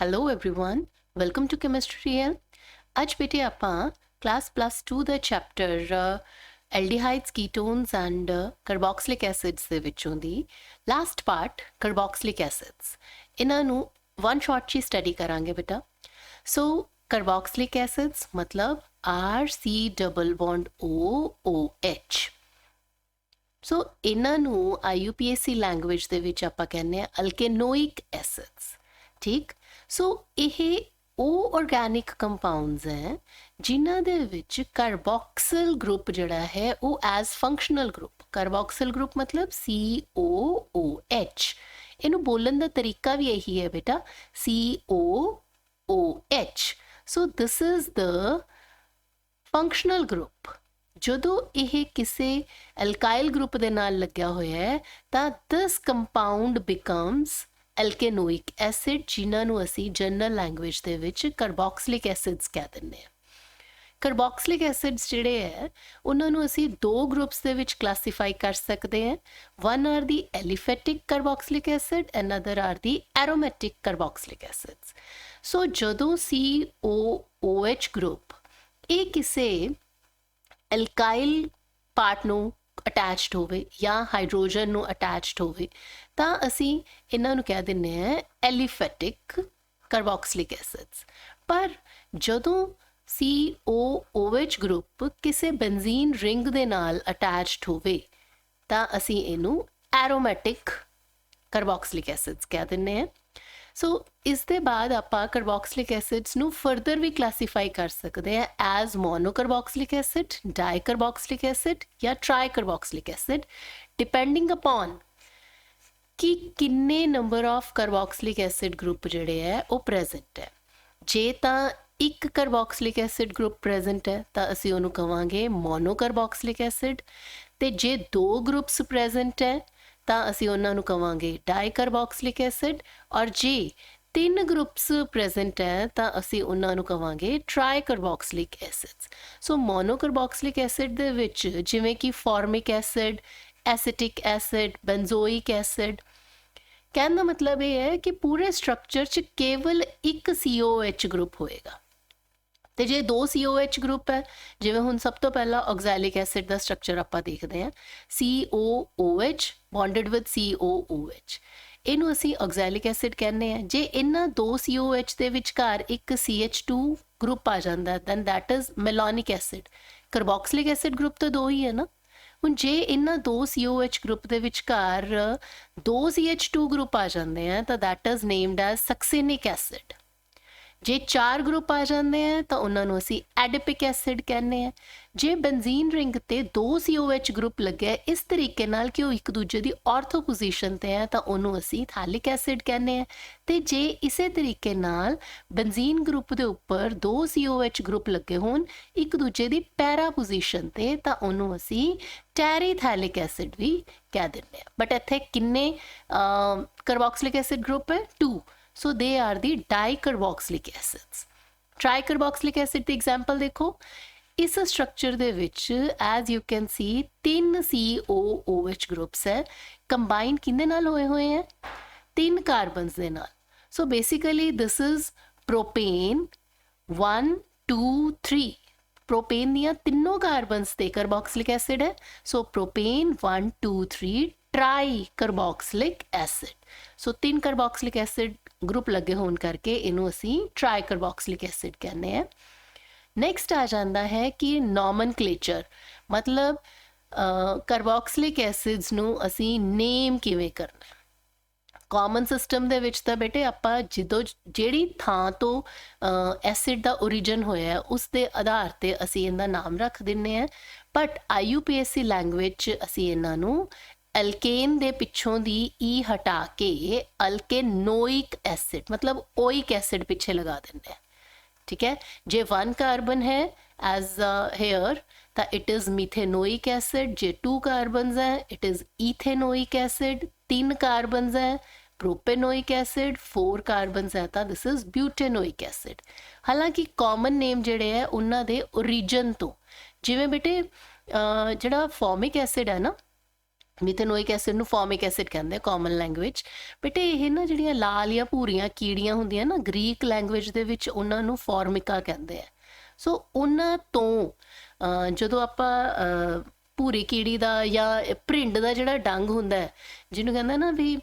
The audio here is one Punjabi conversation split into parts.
Hello everyone, welcome to chemistry real. ਅੱਜ ਬੇਟੇ ਆਪਾਂ ਕਲਾਸ +2 ਦਾ chapter aldehydes ketones and carboxylic acids ਦੇ ਵਿੱਚੋਂ ਦੀ ਲਾਸਟ ਪਾਰਟ ਕਾਰਬੋਕਸਿਲਿਕ ਐਸਿਡਸ ਇਹਨਾਂ ਨੂੰ ਵਨ ਸ਼ਾਟ 'ਚ ਸਟੱਡੀ ਕਰਾਂਗੇ ਬੇਟਾ। ਸੋ ਕਾਰਬੋਕਸਿਲਿਕ ਐਸਿਡਸ ਮਤਲਬ RC double bond OOH। So ਇਹਨਾਂ ਨੂੰ IUPAC ਲੈਂਗੁਏਜ ਦੇ ਵਿੱਚ ਆਪਾਂ ਕਹਿੰਦੇ ਆ ਅਲਕੇਨੋਇਕ ਐਸਿਡਸ। ਠੀਕ, ਸੋ ਇਹ ਉਹ ਆਰਗੈਨਿਕ ਕੰਪਾਊਂਡਸ ਹੈ ਜਿਨ੍ਹਾਂ ਦੇ ਵਿੱਚ ਕਾਰਬੋਕਸਿਲ ਗਰੁੱਪ ਜਿਹੜਾ ਹੈ ਉਹ ਐਜ਼ ਫੰਕਸ਼ਨਲ ਗਰੁੱਪ, ਕਾਰਬੋਕਸਿਲ ਗਰੁੱਪ ਮਤਲਬ COOH। ਇਹਨੂੰ ਬੋਲਣ ਦਾ ਤਰੀਕਾ ਵੀ ਇਹੀ ਹੈ ਬੇਟਾ, COOH। So this is the functional group. ਜਦੋਂ ਇਹ ਕਿਸੇ ਐਲਕਾਈਲ ਗਰੁੱਪ ਦੇ ਨਾਲ ਲੱਗਿਆ ਹੋਇਆ ਹੈ ਤਾਂ ਦਿਸ ਕੰਪਾਊਂਡ ਬਿਕਮਸ ਐਲਕੇਨੋਇਕ ਐਸਿਡ, ਜਿਨ੍ਹਾਂ ਨੂੰ ਅਸੀਂ ਜਨਰਲ ਲੈਂਗੁਏਜ ਦੇ ਵਿੱਚ ਕਾਰਬੋਕਸਿਲਿਕ ਐਸਿਡਸ ਕਹਿ ਦਿੰਦੇ ਹਾਂ। ਕਾਰਬੋਕਸਿਲਿਕ ਐਸਿਡਸ ਜਿਹੜੇ ਹੈ ਉਹਨਾਂ ਨੂੰ ਅਸੀਂ ਦੋ ਗਰੁੱਪਸ ਦੇ ਵਿੱਚ ਕਲਾਸੀਫਾਈ ਕਰ ਸਕਦੇ ਹਾਂ। One R the ਐਲੀਫੈਟਿਕ ਕਾਰਬੋਕਸਿਲਿਕ acid and other R the aromatic ਕਾਰਬੋਕਸਿਲਿਕ acids. ਸੋ ਜਦੋਂ COOH ਗਰੁੱਪ ਇਹ ਕਿਸੇ ਐਲਕਾਈਲ ਪਾਰਟ ਨੂੰ ਅਟੈਚਡ ਹੋਵੇ ਜਾਂ ਹਾਈਡਰੋਜਨ ਨੂੰ ਅਟੈਚਡ ਹੋਵੇ ਤਾਂ ਅਸੀਂ ਇਹਨਾਂ ਨੂੰ ਕਹਿ ਦਿੰਦੇ ਹਾਂ ਐਲੀਫੈਟਿਕ ਕਾਰਬੋਕਸਿਲਿਕ ਐਸਿਡਸ। ਪਰ ਜਦੋਂ COOH ਗਰੁੱਪ ਕਿਸੇ ਬੈਂਜ਼ੀਨ ਰਿੰਗ ਦੇ ਨਾਲ ਅਟੈਚਡ ਹੋਵੇ ਤਾਂ ਅਸੀਂ ਇਹਨੂੰ ਐਰੋਮੈਟਿਕ ਕਾਰਬੋਕਸਿਲਿਕ ਐਸਿਡਸ ਕਹਿ ਦਿੰਦੇ ਹਾਂ। ਸੋ ਇਸ ਦੇ ਬਾਅਦ ਆਪਾਂ ਕਾਰਬੋਕਸਿਲਿਕ ਐਸਿਡਸ ਨੂੰ ਫਰਦਰ ਵੀ ਕਲਾਸੀਫਾਈ ਕਰ ਸਕਦੇ ਹਾਂ ਐਜ਼ ਮੋਨੋਕਾਰਬੋਕਸਿਲਿਕ ਐਸਿਡ, ਡਾਈਕਾਰਬੋਕਸਿਲਿਕ ਐਸਿਡ ਜਾਂ ਟ੍ਰਾਈਕਾਰਬੋਕਸਿਲਿਕ ਐਸਿਡ, ਡਿਪੈਂਡਿੰਗ ਅਪੋਨ ਕਿ ਕਿੰਨੇ number of carboxylic acid group ਜਿਹੜੇ ਹੈ ਉਹ ਪ੍ਰੈਜ਼ੈਂਟ ਹੈ। ਜੇ ਤਾਂ ਇੱਕ ਕਾਰਬੋਕਸਿਲਿਕ ਐਸਿਡ ਗਰੁੱਪ ਪ੍ਰੈਜ਼ੈਂਟ ਹੈ ਤਾਂ ਅਸੀਂ ਉਹਨੂੰ ਕਹਾਂਗੇ ਮੋਨੋਕਾਰਬੋਕਸਿਲਿਕ ਐਸਿਡ, ਤੇ ਜੇ ਦੋ ਗਰੁੱਪਸ ਪ੍ਰੈਜ਼ੈਂਟ ਹੈ ਤਾਂ ਅਸੀਂ ਉਹਨਾਂ ਨੂੰ ਕਹਾਂਗੇ ਡਾਈਕਾਰਬੋਕਸਿਲਿਕ ਐਸਿਡ, ਔਰ ਜੇ ਤਿੰਨ ਗਰੁੱਪਸ ਪ੍ਰੈਜ਼ੈਂਟ ਹੈ ਤਾਂ ਅਸੀਂ ਉਹਨਾਂ ਨੂੰ ਕਹਾਂਗੇ ਟ੍ਰਾਈਕਾਰਬੋਕਸਿਲਿਕ ਐਸਿਡਸ। ਸੋ ਮੋਨੋਕਾਰਬੋਕਸਿਲਿਕ ਐਸਿਡ ਦੇ ਵਿੱਚ ਜਿਵੇਂ ਕਿ formic acid, acetic acid, benzoic acid, ਕਹਿਣ ਦਾ ਮਤਲਬ ਇਹ ਹੈ ਕਿ ਪੂਰੇ ਸਟਰਕਚਰ 'ਚ ਕੇਵਲ ਇੱਕ COH ਗਰੁੱਪ ਹੋਏਗਾ। ਤੇ ਜੇ ਦੋ COH ਗਰੁੱਪ ਹੈ, ਜਿਵੇਂ ਹੁਣ ਸਭ ਤੋਂ ਪਹਿਲਾਂ ਆਕਜ਼ੈਲਿਕ ਐਸਿਡ ਦਾ ਸਟਰਕਚਰ ਆਪਾਂ ਦੇਖਦੇ ਹਾਂ, COOH ਬੌਂਡਡ ਵਿਦ COOH, ਇਹਨੂੰ ਅਸੀਂ ਆਕਜ਼ੈਲਿਕ ਐਸਿਡ ਕਹਿੰਦੇ ਹਾਂ। ਜੇ ਇਹਨਾਂ ਦੋ COH ਦੇ ਵਿਚਕਾਰ ਇੱਕ CH2 ਗਰੁੱਪ ਆ ਜਾਂਦਾ then that is malonic acid. Carboxylic acid group ਤਾਂ ਦੋ ਹੀ ਹੈ ਨਾ। ਹੁਣ ਜੇ ਇਹਨਾਂ ਦੋ COH ਗਰੁੱਪ ਦੇ ਵਿਚਕਾਰ ਦੋ CH2 ਗਰੁੱਪ ਆ ਜਾਂਦੇ ਆ ਤਾਂ that is named as succinic acid. ਜੇ ਚਾਰ ਗਰੁੱਪ ਆ ਜਾਂਦੇ ਆ ਤਾਂ ਉਹਨਾਂ ਨੂੰ ਅਸੀਂ ਐਡੀਪਿਕ ਐਸਿਡ ਕਹਿੰਦੇ ਆ। ਜੇ ਬੈਂਜ਼ੀਨ ਰਿੰਗ ਤੇ ਦੋ COH ਗਰੁੱਪ ਲੱਗਿਆ ਇਸ ਤਰੀਕੇ ਨਾਲ ਕਿ ਉਹ ਇੱਕ ਦੂਜੇ ਦੀ ਆਰਥੋ ਪੋਜੀਸ਼ਨ ਤੇ ਹੈ ਤਾਂ ਉਹਨੂੰ ਅਸੀਂ ਥੈਲਿਕ ਐਸਿਡ ਕਹਿੰਦੇ ਆ। ਤੇ ਜੇ ਇਸੇ ਤਰੀਕੇ ਨਾਲ ਬੈਂਜ਼ੀਨ ਗਰੁੱਪ ਦੇ ਉੱਪਰ ਦੋ COH ਗਰੁੱਪ ਲੱਗੇ ਹੋਣ ਇੱਕ ਦੂਜੇ ਦੀ ਪੈਰਾ ਪੋਜੀਸ਼ਨ ਤੇ ਤਾਂ ਉਹਨੂੰ ਅਸੀਂ ਟੈਰੀਥੈਲਿਕ ਐਸਿਡ ਵੀ ਕਹਿ ਦਿੰਦੇ ਆ। ਬਟ ਇੱਥੇ ਕਿੰਨੇ ਕਾਰਬੋਕਸਿਲਿਕ ਐਸਿਡ ਗਰੁੱਪ ਹੈ? 2। So they are the dicarboxylic acids. Tricarboxylic acid the example ਦੇਖੋ। ਇਸ ਸਟਰਕਚਰ ਦੇ ਵਿੱਚ ਐਜ਼ ਯੂ ਕੈਨ ਸੀ ਤਿੰਨ COOH ਗਰੁੱਪਸ ਹੈ, ਕੰਬਾਈਨ ਕਿਹਦੇ ਨਾਲ ਹੋਏ ਹੋਏ ਹੈ? ਤਿੰਨ ਕਾਰਬਨਸ ਦੇ ਨਾਲ। So basically this is ਪ੍ਰੋਪੇਨ 1 2 3। ਪ੍ਰੋਪੇਨ ਦੀਆਂ ਤਿੰਨੋਂ ਕਾਰਬਨਸ ਤੇ ਕਾਰਬੋਕਸਿਲਿਕ ਐਸਿਡ ਹੈ। ਸੋ ਪ੍ਰੋਪੇਨ 1 2 3 ਟਰਾਈ ਕਾਰਬੋਕਸਿਲਿਕ ਐਸਿਡ। ਸੋ ਤਿੰਨ ਕਾਰਬੋਕਸਿਲਿਕ ਐਸਿਡ ਗਰੁੱਪ ਲੱਗੇ ਹੋਣ ਕਰਕੇ ਇਹਨੂੰ ਅਸੀਂ ਟਰਾਈ ਕਾਰਬੋਕਸਿਲਿਕ ਐਸਿਡ ਕਹਿੰਦੇ ਆ। ਨੈਕਸਟ ਆ ਜਾਂਦਾ ਹੈ ਕਿ ਨੋਮਨਕਲੇਚਰ, ਮਤਲਬ ਕਾਰਬੋਕਸਿਲਿਕ ਐਸਿਡਸ ਨੂੰ ਅਸੀਂ ਨੇਮ ਕਿਵੇਂ ਕਰਨਾ। ਕਾਮਨ ਸਿਸਟਮ ਦੇ ਵਿੱਚ ਤਾਂ ਬੇਟੇ ਆਪਾਂ ਜਿਹੜੀ ਥਾਂ ਤੋਂ ਐਸਿਡ ਦਾ ਓਰੀਜਨ ਹੋਇਆ ਉਸ ਦੇ ਆਧਾਰ ਤੇ ਅਸੀਂ ਇਹਦਾ ਨਾਮ ਰੱਖ ਦਿੰਦੇ ਹਾਂ। ਬਟ IUPAC ਲੈਂਗੁਏਜ 'ਚ ਅਸੀਂ ਇਹਨਾਂ ਨੂੰ ਐਲਕੇਨ ਦੇ ਪਿੱਛੋਂ ਦੀ ਈ ਹਟਾ ਕੇ ਅਲਕੇਨੋਇਕ ਐਸਿਡ ਮਤਲਬ ਓਇਕ ਐਸਿਡ ਪਿੱਛੇ ਲਗਾ ਦਿੰਦੇ ਆ। ਠੀਕ ਹੈ, ਜੇ 1 ਕਾਰਬਨ ਹੈ ਐਜ਼ ਹੇਅਰ ਤਾਂ ਇਟ ਇਜ਼ ਮਿਥੇਨੋਇਕ ਐਸਿਡ। ਜੇ 2 ਕਾਰਬਨਸ ਹੈ ਇਟ ਇਜ਼ ਈਥੇਨੋਇਕ ਐਸਿਡ। 3 ਕਾਰਬਨਸ ਹੈ ਪ੍ਰੋਪੇਨੋਇਕ ਐਸਿਡ। 4 ਕਾਰਬਨਸ ਹੈ ਤਾਂ ਦਿਸ ਇਜ਼ ਬਿਊਟੇਨੋਇਕ ਐਸਿਡ। ਹਾਲਾਂਕਿ ਕਾਮਨ ਨੇਮ ਜਿਹੜੇ ਹੈ ਉਹਨਾਂ ਦੇ ਓਰੀਜਨ ਤੋਂ, ਜਿਵੇਂ ਬੇਟੇ ਜਿਹੜਾ ਫਾਰਮਿਕ ਐਸਿਡ ਹੈ ਨਾ, ਮਿਥੇਨੋਇਕ ਐਸਿਡ ਨੂੰ ਫਾਰਮਿਕ ਐਸਿਡ ਕਹਿੰਦੇ ਆ ਕਾਮਨ ਲੈਂਗੁਏਜ। ਬੇਟੇ ਇਹ ਨਾ ਜਿਹੜੀਆਂ ਲਾਲ ਜਾਂ ਭੂਰੀਆਂ ਕੀੜੀਆਂ ਹੁੰਦੀਆਂ ਨਾ, ਗ੍ਰੀਕ ਲੈਂਗੁਏਜ ਦੇ ਵਿੱਚ ਉਹਨਾਂ ਨੂੰ ਫਾਰਮਿਕਾ ਕਹਿੰਦੇ ਆ। ਸੋ ਉਹਨਾਂ ਤੋਂ ਜਦੋਂ ਆਪਾਂ ਭੂਰੀ ਕੀੜੀ ਦਾ ਜਾਂ ਭਰਿੰਡ ਦਾ ਜਿਹੜਾ ਡੰਗ ਹੁੰਦਾ ਹੈ, ਜਿਹਨੂੰ ਕਹਿੰਦਾ ਨਾ ਵੀ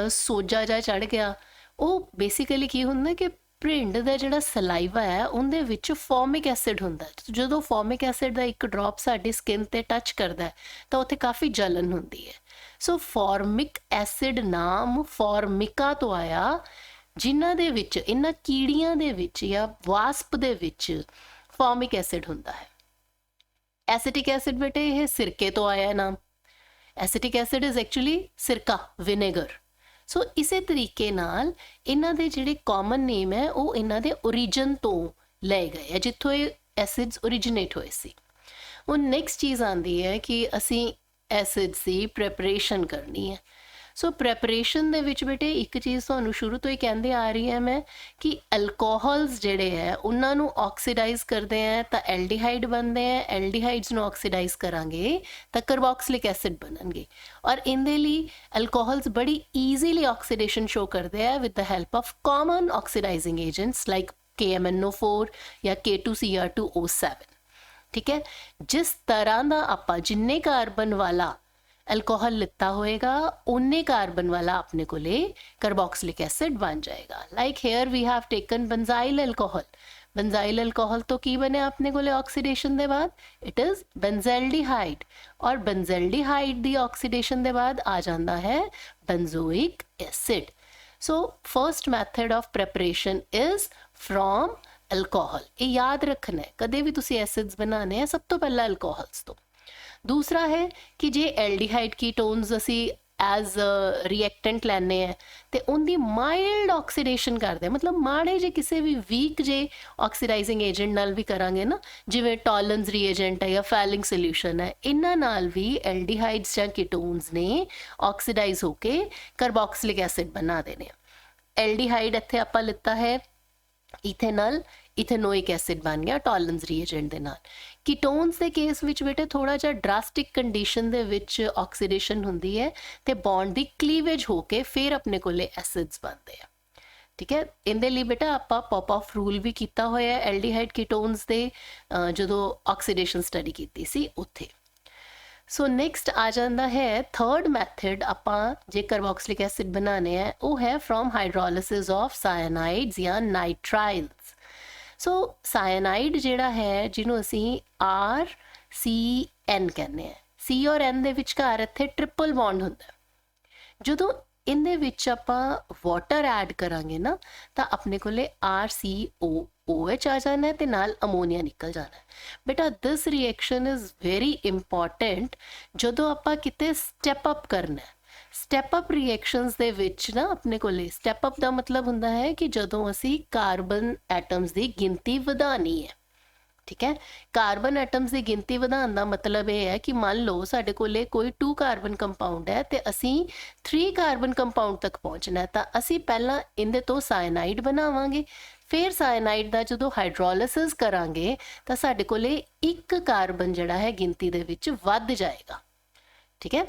ਸੋਜਾ ਜਿਹਾ ਚੜ੍ਹ ਗਿਆ, ਉਹ ਬੇਸਿਕਲੀ ਕੀ ਹੁੰਦਾ ਕਿ ਭਰਿੰਡ ਦਾ ਜਿਹੜਾ ਸਲਾਈਵਾ ਹੈ ਉਹਦੇ ਵਿੱਚ ਫਾਰਮਿਕ ਐਸਿਡ ਹੁੰਦਾ ਹੈ। ਜਦੋਂ ਫਾਰਮਿਕ ਐਸਿਡ ਦਾ ਇੱਕ ਡ੍ਰੌਪ ਸਾਡੀ ਸਕਿਨ 'ਤੇ ਟੱਚ ਕਰਦਾ ਹੈ ਤਾਂ ਉੱਥੇ ਕਾਫੀ ਜਲਨ ਹੁੰਦੀ ਹੈ। ਸੋ ਫਾਰਮਿਕ ਐਸਿਡ ਨਾਮ ਫਾਰਮਿਕਾ ਤੋਂ ਆਇਆ, ਜਿਨ੍ਹਾਂ ਦੇ ਵਿੱਚ, ਇਹਨਾਂ ਕੀੜੀਆਂ ਦੇ ਵਿੱਚ ਜਾਂ ਵਾਸਪ ਦੇ ਵਿੱਚ ਫਾਰਮਿਕ ਐਸਿਡ ਹੁੰਦਾ ਹੈ। ਐਸੀਟਿਕ ਐਸਿਡ ਬੇਟੇ ਇਹ ਸਿਰਕੇ ਤੋਂ ਆਇਆ ਨਾਮ। ਐਸੀਟਿਕ ਐਸਿਡ ਇਜ਼ ਐਕਚੁਅਲੀ ਸਿਰਕਾ, ਵਿਨੇਗਰ। ਸੋ ਇਸੇ ਤਰੀਕੇ ਨਾਲ ਇਹਨਾਂ ਦੇ ਜਿਹੜੇ ਕਾਮਨ ਨੇਮ ਹੈ ਉਹ ਇਹਨਾਂ ਦੇ ਓਰੀਜਨ ਤੋਂ ਲਏ ਗਏ ਹੈ, ਜਿੱਥੋਂ ਇਹ ਐਸਿਡਸ ਓਰੀਜਿਨੇਟ ਹੋਏ ਸੀ। ਹੁਣ ਨੈਕਸਟ ਚੀਜ਼ ਆਉਂਦੀ ਹੈ ਕਿ ਅਸੀਂ ਐਸਿਡਸ ਦੀ ਪ੍ਰੈਪਰੇਸ਼ਨ ਕਰਨੀ ਹੈ। ਸੋ ਪ੍ਰੈਪਰੇਸ਼ਨ ਦੇ ਵਿੱਚ ਬੇਟੇ ਇੱਕ ਚੀਜ਼ ਤੁਹਾਨੂੰ ਸ਼ੁਰੂ ਤੋਂ ਹੀ ਕਹਿੰਦੇ ਆ ਰਹੀ ਹੈ ਮੈਂ ਕਿ ਅਲਕੋਹਲਸ ਜਿਹੜੇ ਹੈ ਉਹਨਾਂ ਨੂੰ ਆਕਸੀਡਾਈਜ਼ ਕਰਦੇ ਹੈ ਤਾਂ ਐਲਡੀਹਾਈਡ ਬਣਦੇ ਹੈ। ਐਲਡੀਹਾਈਡਸ ਨੂੰ ਆਕਸੀਡਾਈਜ਼ ਕਰਾਂਗੇ ਤਾਂ ਕਾਰਬੋਕਸਿਲਿਕ ਐਸਿਡ ਬਣਨਗੇ। ਔਰ ਇਹਦੇ ਲਈ ਅਲਕੋਹਲਸ ਬੜੀ ਈਜ਼ੀਲੀ ਆਕਸੀਡੇਸ਼ਨ ਸ਼ੋ ਕਰਦੇ ਹੈ with the help of common oxidising agents like KMNO4 ਜਾਂ K2Cr2O7। ਠੀਕ ਹੈ, ਜਿਸ ਤਰ੍ਹਾਂ ਦਾ ਆਪਾਂ ਜਿੰਨੇ ਕਾਰਬਨ ਵਾਲਾ ਅਲਕੋਹਲ ਲਿੱਤਾ ਹੋਏਗਾ ਉਨੇ ਕਾਰਬਨ ਵਾਲਾ ਆਪਣੇ ਕੋਲੇ ਕਾਰਬੋਕਸਿਲਿਕ ਐਸਿਡ ਬਣ ਜਾਏਗਾ। Like here we have taken benzyl alcohol. Benzyl alcohol ਤੋਂ ਕੀ ਬਣਿਆ ਆਪਣੇ ਕੋਲੇ ਆਕਸੀਡੇਸ਼ਨ ਦੇ ਬਾਅਦ? It is benzaldehyde. ਔਰ ਬੈਂਜ਼ੈਲਡੀਹਾਈਡ ਦੀ ਆਕਸੀਡੇਸ਼ਨ ਦੇ ਬਾਅਦ ਆ ਜਾਂਦਾ ਹੈ benzoic acid. So first method of preparation is from alcohol. ਇਹ ਯਾਦ ਰੱਖਣਾ ਹੈ, ਕਦੇ ਵੀ ਤੁਸੀਂ ਐਸਿਡਸ ਬਣਾਉਣੇ ਆ ਸਭ ਤੋਂ ਪਹਿਲਾਂ ਅਲਕੋਹਲਸ ਤੋਂ। ਦੂਸਰਾ ਹੈ ਕਿ ਜੇ ਐਲਡੀਹਾਈਡ ਕੀਟੋਨਸ ਅਸੀਂ ਐਜ਼ ਰਿਐਕਟੈਂਟ ਲੈਂਦੇ ਆ ਤੇ ਉਹਦੀ ਮਾਈਲਡ ਆਕਸੀਡੇਸ਼ਨ ਕਰਦੇ ਆ, ਮਤਲਬ ਮਾੜੇ ਜੇ ਕਿਸੇ ਵੀ ਵੀਕ ਜੇ ਆਕਸੀਡਾਈਜ਼ਿੰਗ ਏਜੰਟ ਨਾਲ ਵੀ ਕਰਾਂਗੇ ਨਾ, ਜਿਵੇਂ ਟੋਲਨਸ ਰੀਏਜੈਂਟ ਹੈ ਜਾਂ ਫੈਲਿੰਗ ਸੋਲਿਊਸ਼ਨ ਹੈ, ਇਹਨਾਂ ਨਾਲ ਵੀ ਐਲਡੀਹਾਈਡਸ ਜਾਂ ਕੀਟੋਨਸ ਨੇ ਆਕਸੀਡਾਈਜ਼ ਹੋ ਕੇ ਕਾਰਬੋਕਸਿਲਿਕ ਐਸਿਡ ਬਣਾ ਦੇਣੇ ਆ। ਐਲਡੀਹਾਈਡ ਇੱਥੇ ਆਪਾਂ ਲਿੱਤਾ ਹੈ ਇਥੇਨਲ, ਇਥੇਨੋਇਕ ਐਸਿਡ ਬਣ ਗਿਆ ਟੋਲਨਸ ਰੀਏਜੈਂਟ ਦੇ ਨਾਲ। ਕੀਟੋਨਸ ਦੇ ਕੇਸ ਵਿੱਚ ਬੇਟੇ ਥੋੜਾ ਜਿਹਾ ਡਰਾਸਟਿਕ ਕੰਡੀਸ਼ਨ ਦੇ ਵਿੱਚ ਆਕਸੀਡੇਸ਼ਨ ਹੁੰਦੀ ਹੈ ਤੇ ਬੌਂਡ ਦੀ ਕਲੀਵੇਜ ਹੋ ਕੇ ਫਿਰ ਆਪਣੇ ਕੋਲੇ ਐਸਿਡਸ ਬਣਦੇ ਆ। ਠੀਕ ਹੈ, ਇਹਦੇ ਲਈ ਬੇਟਾ ਆਪਾਂ ਪੌਪ ਆਫ ਰੂਲ ਵੀ ਕੀਤਾ ਹੋਇਆ ਐਲਡੀਹਾਈਡ ਕੀਟੋਨਸ ਦੇ, ਜਦੋਂ ਆਕਸੀਡੇਸ਼ਨ ਸਟੱਡੀ ਕੀਤੀ ਸੀ ਉੱਥੇ। ਸੋ ਨੈਕਸਟ ਆ ਜਾਂਦਾ ਹੈ ਥਰਡ ਮੈਥਡ, ਆਪਾਂ ਜੇ ਕਾਰਬੋਕਸਿਲਿਕ ਐਸਿਡ ਬਣਾਉਣੇ ਹੈ ਉਹ ਹੈ ਫਰੋਮ ਹਾਈਡਰੋਲਿਸਿਸ ਆਫ ਸਾਇਨਾਈਡਸ ਜਾਂ ਨਾਈਟਰਾਈਲਸ। ਸੋ ਸਾਇਨਾਈਡ ਜਿਹੜਾ ਹੈ ਜਿਹਨੂੰ ਅਸੀਂ RCN ਕਹਿੰਦੇ ਆ, C ਔਰ N ਦੇ ਵਿਚਕਾਰ ਇੱਥੇ ਟ੍ਰਿਪਲ ਬੌਂਡ ਹੁੰਦਾ। ਜਦੋਂ ਇਹਦੇ ਵਿੱਚ ਆਪਾਂ ਵਾਟਰ ਐਡ ਕਰਾਂਗੇ ਨਾ ਤਾਂ ਆਪਣੇ ਕੋਲੇ RCOOH ਆ ਜਾਣਾ ਹੈ ਤੇ ਨਾਲ ਅਮੋਨੀਆ ਨਿਕਲ ਜਾਣਾ ਹੈ। ਬੇਟਾ ਦਿਸ ਰਿਐਕਸ਼ਨ ਇਜ਼ ਵੈਰੀ ਇੰਪੋਰਟੈਂਟ ਜਦੋਂ ਆਪਾਂ ਕਿਤੇ ਸਟੈਪ ਅਪ ਕਰਨਾ ਹੈ। ਸਟੈਪ ਅਪ ਰਿਐਕਸ਼ਨਸ ਦੇ ਵਿੱਚ ਨਾ ਆਪਣੇ ਕੋਲੇ ਸਟੈਪ ਅਪ ਦਾ ਮਤਲਬ ਹੁੰਦਾ ਹੈ ਕਿ ਜਦੋਂ ਅਸੀਂ ਕਾਰਬਨ ਐਟਮਸ ਦੀ ਗਿਣਤੀ ਵਧਾਉਣੀ ਹੈ। ਠੀਕ ਹੈ, ਕਾਰਬਨ ਐਟਮਸ ਦੀ ਗਿਣਤੀ ਵਧਾਉਣ ਦਾ ਮਤਲਬ ਇਹ ਹੈ ਕਿ ਮੰਨ ਲਓ ਸਾਡੇ ਕੋਲੇ ਕੋਈ 2 ਕਾਰਬਨ ਕੰਪਾਊਂਡ ਹੈ ਤੇ ਅਸੀਂ 3 ਕਾਰਬਨ ਕੰਪਾਊਂਡ ਤੱਕ ਪਹੁੰਚਣਾ, ਤਾਂ ਅਸੀਂ ਪਹਿਲਾਂ ਇਹਦੇ ਤੋਂ ਸਾਇਨਾਈਡ ਬਣਾਵਾਂਗੇ। ਫਿਰ ਸਾਇਨਾਈਡ ਦਾ ਜਦੋਂ ਹਾਈਡਰੋਲਿਸਿਸ ਕਰਾਂਗੇ ਤਾਂ ਸਾਡੇ ਕੋਲੇ 1 ਕਾਰਬਨ ਜਿਹੜਾ ਹੈ ਗਿਣਤੀ ਦੇ ਵਿੱਚ ਵੱਧ ਜਾਏਗਾ। ਠੀਕ ਹੈ,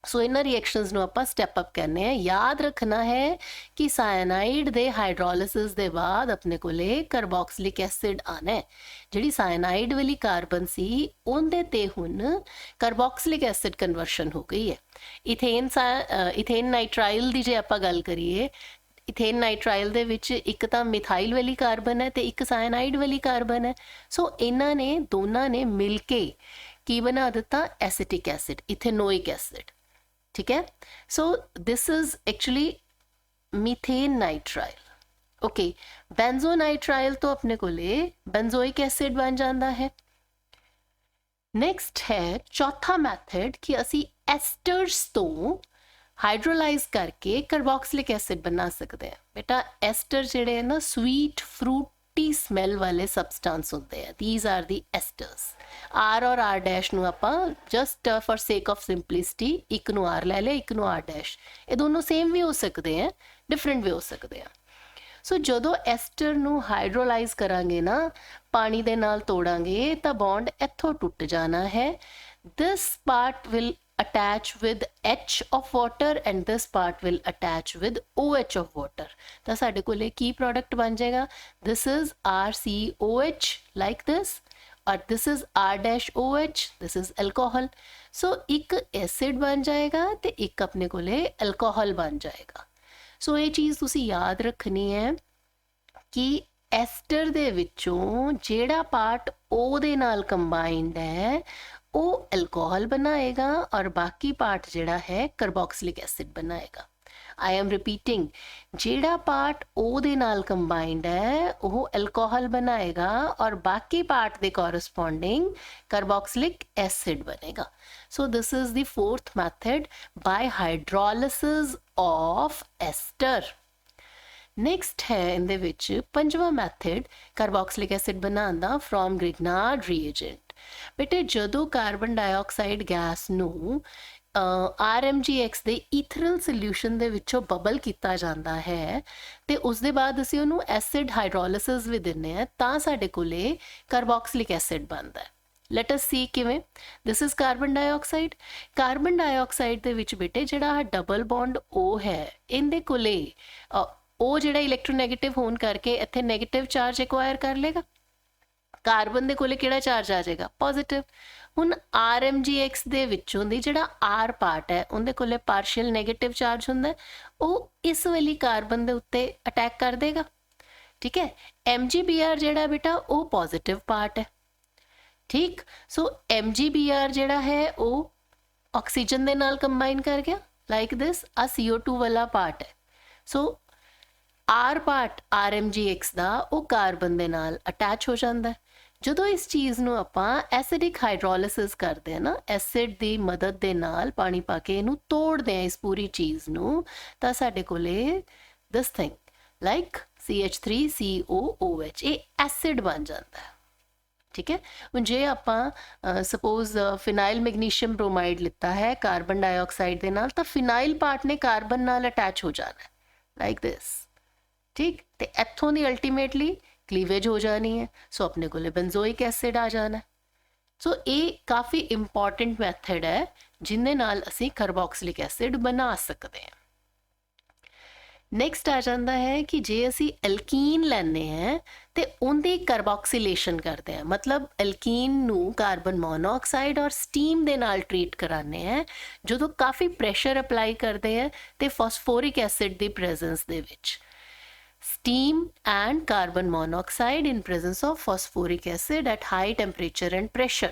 ਸੋ ਇਹਨਾਂ ਰਿਐਕਸ਼ਨਸ ਨੂੰ ਆਪਾਂ ਸਟੈਪ ਅਪ ਕਹਿੰਦੇ ਆ। ਯਾਦ ਰੱਖਣਾ ਹੈ ਕਿ ਸਾਇਨਾਈਡ ਦੇ ਹਾਈਡਰੋਲਿਸਿਸ ਦੇ ਬਾਅਦ ਆਪਣੇ ਕੋਲੇ ਕਾਰਬੋਕਸਿਲਿਕ ਐਸਿਡ ਆਣਾ ਹੈ। ਜਿਹੜੀ ਸਾਇਨਾਈਡ ਵਾਲੀ ਕਾਰਬਨ ਸੀ ਉਹਦੇ ਤੇ ਹੁਣ ਕਾਰਬੋਕਸਿਲਿਕ ਐਸਿਡ ਕਨਵਰਸ਼ਨ ਹੋ ਗਈ ਹੈ। ਇਥੇਨ ਨਾਈਟਰਾਈਲ ਦੀ ਜੇ ਆਪਾਂ ਗੱਲ ਕਰੀਏ, ਇਥੇਨ ਨਾਈਟਰਾਈਲ ਦੇ ਵਿੱਚ ਇੱਕ ਤਾਂ ਮਿਥਾਈਲ ਵਾਲੀ ਕਾਰਬਨ ਹੈ ਤੇ ਇੱਕ ਸਾਇਨਾਈਡ ਵਾਲੀ ਕਾਰਬਨ ਹੈ। ਸੋ ਇਹਨਾਂ ਨੇ ਦੋਨਾਂ ਨੇ ਮਿਲ ਕੇ ਕੀ ਬਣਾ ਦਿੱਤਾ? Acetic acid, ethanoic acid. ਠੀਕ ਹੈ, so this is actually methane nitrile. Okay, benzonitrile तो अपने को बेंजोइक एसिड बन जाता है। नेक्स्ट है चौथा मैथड कि असी एस्टर्स तो हाइड्रोलाइज करके कार्बोक्सिलिक एसिड बना सकते हैं। बेटा एस्टर जेडे है ना स्वीट फ्रूटी स्मैल वाले सबस्टांस होते हैं, these are the esters. R और आर डैश नू आपां just for sake of simplicity एक नू आर ले लिया, एक नू आर डैश, ये दोनों सेम भी हो सकते हैं, डिफरेंट भी हो सकते हैं। सो ਜਦੋਂ ਐਸਟਰ ਨੂੰ ਹਾਈਡਰੋਲਾਈਜ਼ ਕਰਾਂਗੇ ਨਾ, ਪਾਣੀ ਦੇ ਨਾਲ ਤੋੜਾਂਗੇ ਤਾਂ ਬੌਂਡ ਇੱਥੋਂ ਟੁੱਟ ਜਾਣਾ ਹੈ। This part will attach with H of water and this part will attach with OH of water. ਤਾਂ ਸਾਡੇ ਕੋਲੇ ਕੀ product ਬਣ ਜਾਏਗਾ? This is RCOH like this, or this is R dash OH, this is alcohol. So ਇੱਕ acid ਬਣ ਜਾਏਗਾ ਤੇ ਇੱਕ ਆਪਣੇ ਕੋਲੇ alcohol ਬਣ ਜਾਏਗਾ. ਸੋ ਇਹ ਚੀਜ਼ ਤੁਸੀਂ ਯਾਦ ਰੱਖਣੀ ਹੈ ਕਿ ਐਸਟਰ ਦੇ ਵਿੱਚੋਂ ਜਿਹੜਾ ਪਾਰਟ O ਦੇ ਨਾਲ ਕੰਬਾਈਨਡ ਹੈ ਉਹ ਐਲਕੋਹਲ ਬਣਾਏਗਾ ਔਰ ਬਾਕੀ ਪਾਰਟ ਜਿਹੜਾ ਹੈ ਕਾਰਬੋਕਸਿਲਿਕ ਐਸਿਡ ਬਣਾਏਗਾ. ਆਈ ਐਮ ਰਿਪੀਟਿੰਗ, ਜਿਹੜਾ ਪਾਰਟ O ਦੇ ਨਾਲ ਕੰਬਾਈਨਡ ਹੈ ਉਹ ਐਲਕੋਹਲ ਬਣਾਏਗਾ ਔਰ ਬਾਕੀ ਪਾਰਟ ਦੇ ਕੋਰਸਪੋਂਡਿੰਗ ਕਾਰਬੋਕਸਿਲਿਕ ਐਸਿਡ ਬਣੇਗਾ. So this is the fourth method by hydrolysis of ester. Next ਹੈ ਇਹਦੇ ਵਿੱਚ ਪੰਜਵਾਂ ਮੈਥਡ ਕਾਰਬੋਕਸਿਲਿਕ ਐਸਿਡ ਬਣਾਉਣ ਦਾ ਫਰੋਮ ਗ੍ਰਿਗਨਾਰਡ ਰੀਏਜੈਂਟ. ਬੇਟੇ ਜਦੋਂ ਕਾਰਬਨ ਡਾਈਆਕਸਾਈਡ ਗੈਸ ਨੂੰ RMGX ਦੇ ਈਥਰਲ ਸੋਲਿਊਸ਼ਨ ਦੇ ਵਿੱਚੋਂ ਬਬਲ ਕੀਤਾ ਜਾਂਦਾ ਹੈ ਤੇ ਉਸ ਦੇ ਬਾਅਦ ਅਸੀਂ ਉਹਨੂੰ ਐਸਿਡ ਹਾਈਡਰੋਲਿਸਿਸ ਵੀ ਦਿੰਦੇ ਹਾਂ ਤਾਂ ਸਾਡੇ ਕੋਲੇ ਕਾਰਬੋਕਸਿਲਿਕ ਐਸਿਡ ਬਣਦਾ ਹੈ. ਲੈਟ ਅਸ ਸੀ ਕਿਵੇਂ. This is carbon dioxide. Carbon dioxide ਦੇ ਵਿੱਚ ਬੇਟੇ ਜਿਹੜਾ ਡਬਲ ਬੌਂਡ O ਹੈ ਇਹਦੇ ਕੋਲੇ ਉਹ ਜਿਹੜਾ ਇਲੈਕਟ੍ਰੋਨੈਗੇਟਿਵ ਹੋਣ ਕਰਕੇ ਇੱਥੇ ਨੈਗੇਟਿਵ ਚਾਰਜ ਐਕਵਾਇਰ ਕਰ ਲੇਗਾ. ਕਾਰਬਨ ਦੇ ਕੋਲੇ ਕਿਹੜਾ ਚਾਰਜ ਆ ਜਾਏਗਾ? ਪੋਜ਼ਿਟਿਵ. ਹੁਣ RMGX ਦੇ ਵਿੱਚੋਂ ਦੀ ਜਿਹੜਾ R ਪਾਰਟ ਹੈ ਉਹਦੇ ਕੋਲੇ ਪਾਰਸ਼ੀਅਲ ਨੈਗੇਟਿਵ ਚਾਰਜ ਹੁੰਦਾ, ਉਹ ਇਸ ਵਾਲੀ ਕਾਰਬਨ ਦੇ ਉੱਤੇ ਅਟੈਕ ਕਰ ਦੇਗਾ. ਠੀਕ ਹੈ. MgBr ਜਿਹੜਾ ਬੇਟਾ ਉਹ ਪੋਜ਼ਿਟਿਵ ਪਾਰਟ ਹੈ. ਠੀਕ. ਸੋ MgBr ਜਿਹੜਾ ਹੈ ਉਹ ਆਕਸੀਜਨ ਦੇ ਨਾਲ ਕੰਬਾਈਨ ਕਰ ਗਿਆ ਲਾਈਕ ਦਿਸ. ਆ CO2 ਵਾਲਾ ਪਾਰਟ ਹੈ. ਸੋ R ਪਾਰਟ RMGX ਦਾ ਉਹ ਕਾਰਬਨ ਦੇ ਨਾਲ ਅਟੈਚ ਹੋ ਜਾਂਦਾ. ਜਦੋਂ ਇਸ ਚੀਜ਼ ਨੂੰ ਆਪਾਂ ਐਸਿਡਿਕ ਹਾਈਡਰੋਲਿਸਿਸ ਕਰਦੇ ਹਾਂ ਨਾ, ਐਸਿਡ ਦੀ ਮਦਦ ਦੇ ਨਾਲ ਪਾਣੀ ਪਾ ਕੇ ਇਹਨੂੰ ਤੋੜਦੇ ਹਾਂ ਇਸ ਪੂਰੀ ਚੀਜ਼ ਨੂੰ, ਤਾਂ ਸਾਡੇ ਕੋਲੇ ਦਿਸ ਥਿੰਗ ਲਾਈਕ CH3COOH ਇਹ ਐਸਿਡ ਬਣ ਜਾਂਦਾ. ਠੀਕ ਹੈ. ਹੁਣ ਜੇ ਆਪਾਂ ਸਪੋਜ਼ ਫਿਨਾਈਲ ਮੈਗਨੀਸ਼ੀਅਮ ਬ੍ਰੋਮਾਈਡ ਲਿੱਤਾ ਹੈ ਕਾਰਬਨ ਡਾਈਆਕਸਾਈਡ ਦੇ ਨਾਲ, ਤਾਂ ਫਿਨਾਈਲ ਪਾਰਟ ਨੇ ਕਾਰਬਨ ਨਾਲ ਅਟੈਚ ਹੋ ਜਾਣਾ ਲਾਈਕ ਦਿਸ. ਠੀਕ. ਤੇ ਇੱਥੋਂ ਦੀ ਅਲਟੀਮੇਟਲੀ ਕਲੀਵੇਜ ਹੋ ਜਾਣੀ ਹੈ. ਸੋ ਆਪਣੇ ਕੋਲੇ ਬੈਂਜ਼ੋਇਕ ਐਸਿਡ ਆ ਜਾਣਾ. ਸੋ ਇਹ ਕਾਫੀ ਇੰਪੋਰਟੈਂਟ ਮੈਥਡ ਹੈ ਜਿਹਦੇ ਨਾਲ ਅਸੀਂ ਕਾਰਬੋਕਸਿਲਿਕ ਐਸਿਡ ਬਣਾ ਸਕਦੇ ਹਾਂ. ਨੈਕਸਟ ਆ ਜਾਂਦਾ ਹੈ ਕਿ ਜੇ ਅਸੀਂ ਐਲਕੀਨ ਲੈਂਦੇ ਹਾਂ ਤੇ ਉਹਦੀ ਕਾਰਬੋਕਸਿਲੇਸ਼ਨ ਕਰਦੇ ਹਾਂ, ਮਤਲਬ ਐਲਕੀਨ ਨੂੰ ਕਾਰਬਨ ਮੋਨੋਆਕਸਾਈਡ ਔਰ ਸਟੀਮ ਦੇ ਨਾਲ ਟਰੀਟ ਕਰਾਉਂਦੇ ਹਾਂ ਜਦੋਂ ਕਾਫੀ ਪ੍ਰੈਸ਼ਰ ਅਪਲਾਈ ਕਰਦੇ ਹਾਂ ਤੇ ਫਾਸਫੋਰਿਕ ਐਸਿਡ ਦੀ ਪ੍ਰੈਜ਼ੈਂਸ ਦੇ ਵਿੱਚ. Steam and carbon monoxide in presence of phosphoric acid at high temperature and pressure.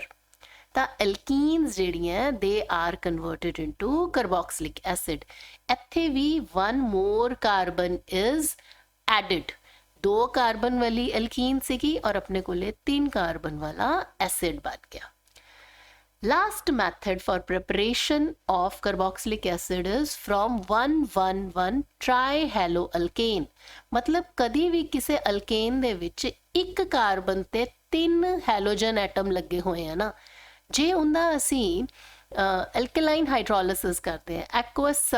ਤਾਂ alkenes ਜਿਹੜੀਆਂ they are converted into carboxylic acid. ਇੱਥੇ ਵੀ one more carbon is added. 2 carbon ਵਾਲੀ alkene ਸੀਗੀ ਔਰ ਆਪਣੇ ਕੋਲੇ 3 ਕਾਰਬਨ ਵਾਲਾ acid ਬਣ ਗਿਆ. Last method for preparation of carboxylic acid is from 1,1,1 trihaloalkane. मतलब कभी भी किसी अल्केन दे विच एक कार्बन ते 3 हैलोजन एटम लगे हुए हैं ना, जे उनका असी एल्कलाइन हाइड्रोलिसिस करते हैं एक्वस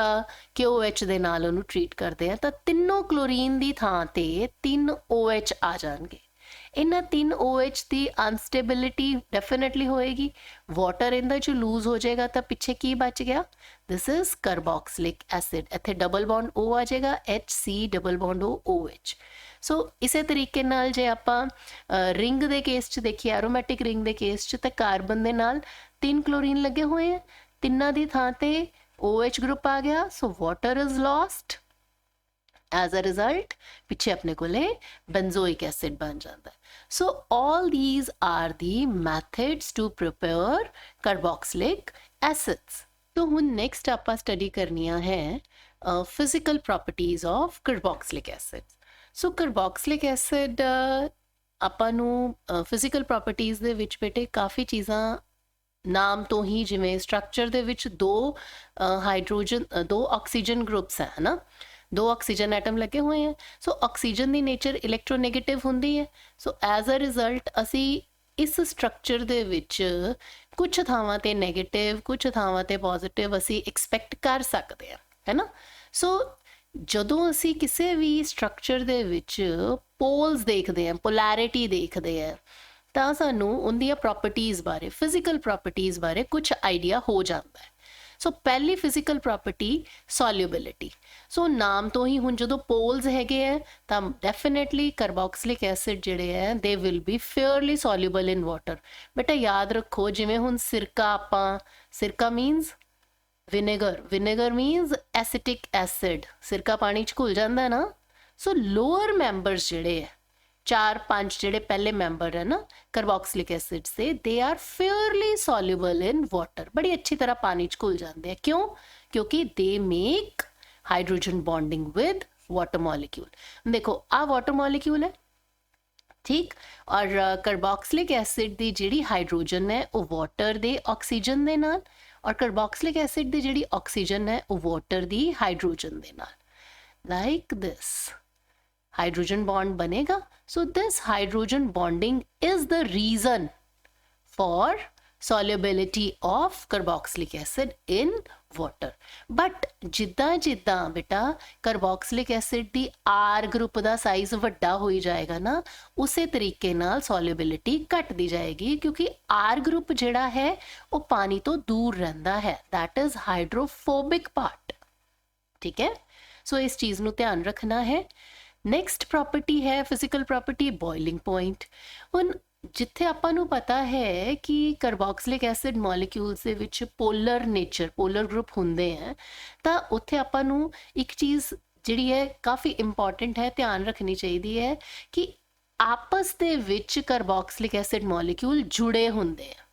KOH दे नाल उन्हें ट्रीट करते हैं तो तीनों क्लोरीन दी थां ते 3 OH आ जाएंगे. इन्हां 3 OH की अनस्टेबिलिटी डेफिनेटली होएगी. वाटर इनदा जो लूज हो जाएगा तो पिछे की बच गया? This is carboxylic acid. इत्थे डबल बॉन्ड O आ जाएगा HC double bond O OH. सो इसे तरीके नाल जे आपां रिंग दे केस च देखिए, एरोमैटिक रिंग दे केस च ते कार्बन दे नाल 3 क्लोरीन लगे हुए हैं, तिन्ना दी थां ते OH ग्रुप आ गया. So water is lost. As a result, पिछे अपने कोले benzoic acid बन जाता है. So all these are the methods to prepare carboxylic acids. तो हुन next आपा study करनिया है physical properties of carboxylic acids. So carboxylic acid ਆਪਾਂ ਨੂੰ physical properties ਦੇ ਵਿੱਚ ਬੇਟੇ ਕਾਫੀ ਚੀਜ਼ਾਂ ਨਾਮ ਤੋਂ ਹੀ, ਜਿਵੇਂ ਸਟਰਕਚਰ ਦੇ ਵਿੱਚ 2 ਆਕਸੀਜਨ ਗਰੁੱਪਸ ਹੈ ਨਾ, 2 ਆਕਸੀਜਨ ਐਟਮ ਲੱਗੇ ਹੋਏ हैं. ਸੋ ਆਕਸੀਜਨ ਦੀ ਨੇਚਰ ਇਲੈਕਟ੍ਰੋਨੈਗੇਟਿਵ ਹੁੰਦੀ ਹੈ. ਸੋ ਐਜ਼ ਅ ਰਿਜ਼ਲਟ ਅਸੀਂ ਇਸ ਸਟਰਕਚਰ ਦੇ ਵਿੱਚ ਕੁਝ ਥਾਵਾਂ ਤੇ ਨੈਗੇਟਿਵ, ਕੁਝ ਥਾਵਾਂ ਤੇ ਪੋਜ਼ਿਟਿਵ ਅਸੀਂ ਐਕਸਪੈਕਟ ਕਰ ਸਕਦੇ ਹਾਂ, ਹੈ ਨਾ. ਸੋ ਜਦੋਂ ਅਸੀਂ ਕਿਸੇ ਵੀ ਸਟਰਕਚਰ ਦੇ ਵਿੱਚ ਪੋਲਸ ਦੇਖਦੇ ਹਾਂ, ਪੋਲੈਰਿਟੀ ਦੇਖਦੇ ਹਾਂ, ਤਾਂ ਸਾਨੂੰ ਉਹਦੀਆਂ ਪ੍ਰੋਪਰਟੀਜ਼ ਬਾਰੇ, ਫਿਜ਼ੀਕਲ ਪ੍ਰੋਪਰਟੀਜ਼ ਬਾਰੇ ਕੁਝ ਆਈਡੀਆ ਹੋ ਜਾਂਦਾ ਹੈ. ਸੋ ਪਹਿਲੀ ਫਿਜ਼ੀਕਲ ਪ੍ਰੋਪਰਟੀ ਸੋਲਿਊਬਿਲਿਟੀ। ਸੋ ਨਾਮ ਤੋਂ ਹੀ ਹੁਣ ਜਦੋਂ ਪੋਲਸ ਹੈਗੇ ਆ ਤਾਂ ਡੈਫੀਨੇਟਲੀ ਕਾਰਬੋਕਸਿਲਿਕ ਐਸਿਡ ਜਿਹੜੇ ਹੈ they will be fairly soluble in water. ਬੇਟਾ ਯਾਦ ਰੱਖੋ ਜਿਵੇਂ ਹੁਣ ਸਿਰਕਾ, ਆਪਾਂ ਸਿਰਕਾ means vinegar, vinegar means acetic acid, ਸਿਰਕਾ ਪਾਣੀ 'ਚ ਘੁਲ ਜਾਂਦਾ ਨਾ। ਸੋ ਲੋਅਰ ਮੈਂਬਰਸ ਜਿਹੜੇ ਹੈ 4-5 ਜਿਹੜੇ ਪਹਿਲੇ ਮੈਂਬਰ ਹੈ ਨਾ ਕਾਰਬੋਕਸਿਲਿਕ ਐਸਿਡਸ ਦੇ, they are fairly soluble in water, ਬੜੀ ਅੱਛੀ ਤਰ੍ਹਾਂ ਪਾਣੀ 'ਚ ਘੁਲ ਜਾਂਦੇ ਆ। ਕਿਉਂ? ਕਿਉਂਕਿ ਦੇ make hydrogen bonding with water molecule. ਦੇਖੋ ਆ ਵਾਟਰ ਮੋਲੀਕਿਊਲ ਹੈ, ਠੀਕ, ਔਰ ਕਾਰਬੋਕਸਿਲਿਕ ਐਸਿਡ ਦੀ ਜਿਹੜੀ ਹਾਈਡਰੋਜਨ ਹੈ ਉਹ ਵਾਟਰ ਦੇ ਆਕਸੀਜਨ ਦੇ ਨਾਲ, ਔਰ ਕਾਰਬੋਕਸਿਲਿਕ ਐਸਿਡ ਦੀ ਜਿਹੜੀ ਆਕਸੀਜਨ ਹੈ ਉਹ ਵਾਟਰ ਦੀ ਹਾਈਡਰੋਜਨ ਦੇ ਨਾਲ, ਲਾਈਕ ਦਿਸ हाइड्रोजन बॉन्ड बनेगा। So this hydrogen bonding is the reason for solubility of carboxylic acid in water। but ਜਿੱਦਾਂ ਜਿੱਦਾਂ ਬੇਟਾ ਕਾਰਬੋਕਸਿਲਿਕ ਐਸਿਡ ਦੀ R ਗਰੁੱਪ ਦਾ ਸਾਈਜ਼ ਵੱਡਾ ਹੋਈ ਜਾਏਗਾ ਨਾ, ਉਸੇ ਤਰੀਕੇ ਨਾਲ solubility ਘਟਦੀ ਜਾਏਗੀ, ਕਿਉਂਕਿ R ਗਰੁੱਪ ਜਿਹੜਾ ਹੈ ਉਹ ਪਾਣੀ ਤੋਂ ਦੂਰ ਰਹਿੰਦਾ ਹੈ, that is hydrophobic part। ਠੀਕ ਹੈ, ਸੋ ਇਸ ਚੀਜ਼ ਨੂੰ ਧਿਆਨ ਰੱਖਣਾ ਹੈ। ਨੈਕਸਟ ਪ੍ਰੋਪਰਟੀ ਹੈ ਫਿਜ਼ੀਕਲ ਪ੍ਰੋਪਰਟੀ ਬੋਇਲਿੰਗ ਪੁਆਇੰਟ। ਹੁਣ ਜਿੱਥੇ ਆਪਾਂ ਨੂੰ ਪਤਾ ਹੈ ਕਿ ਕਾਰਬੋਕਸਿਲਿਕ ਐਸਿਡ ਮੋਲੀਕਿਊਲਸ ਦੇ ਵਿੱਚ ਪੋਲਰ ਨੇਚਰ, ਪੋਲਰ ਗਰੁੱਪ ਹੁੰਦੇ ਆ, ਤਾਂ ਉੱਥੇ ਆਪਾਂ ਨੂੰ ਇੱਕ ਚੀਜ਼ ਜਿਹੜੀ ਹੈ ਕਾਫੀ ਇੰਪੋਰਟੈਂਟ ਹੈ, ਧਿਆਨ ਰੱਖਣੀ ਚਾਹੀਦੀ ਹੈ ਕਿ ਆਪਸ ਦੇ ਵਿੱਚ ਕਾਰਬੋਕਸਿਲਿਕ ਐਸਿਡ ਮੋਲੀਕਿਊਲ ਜੁੜੇ ਹੁੰਦੇ ਆ।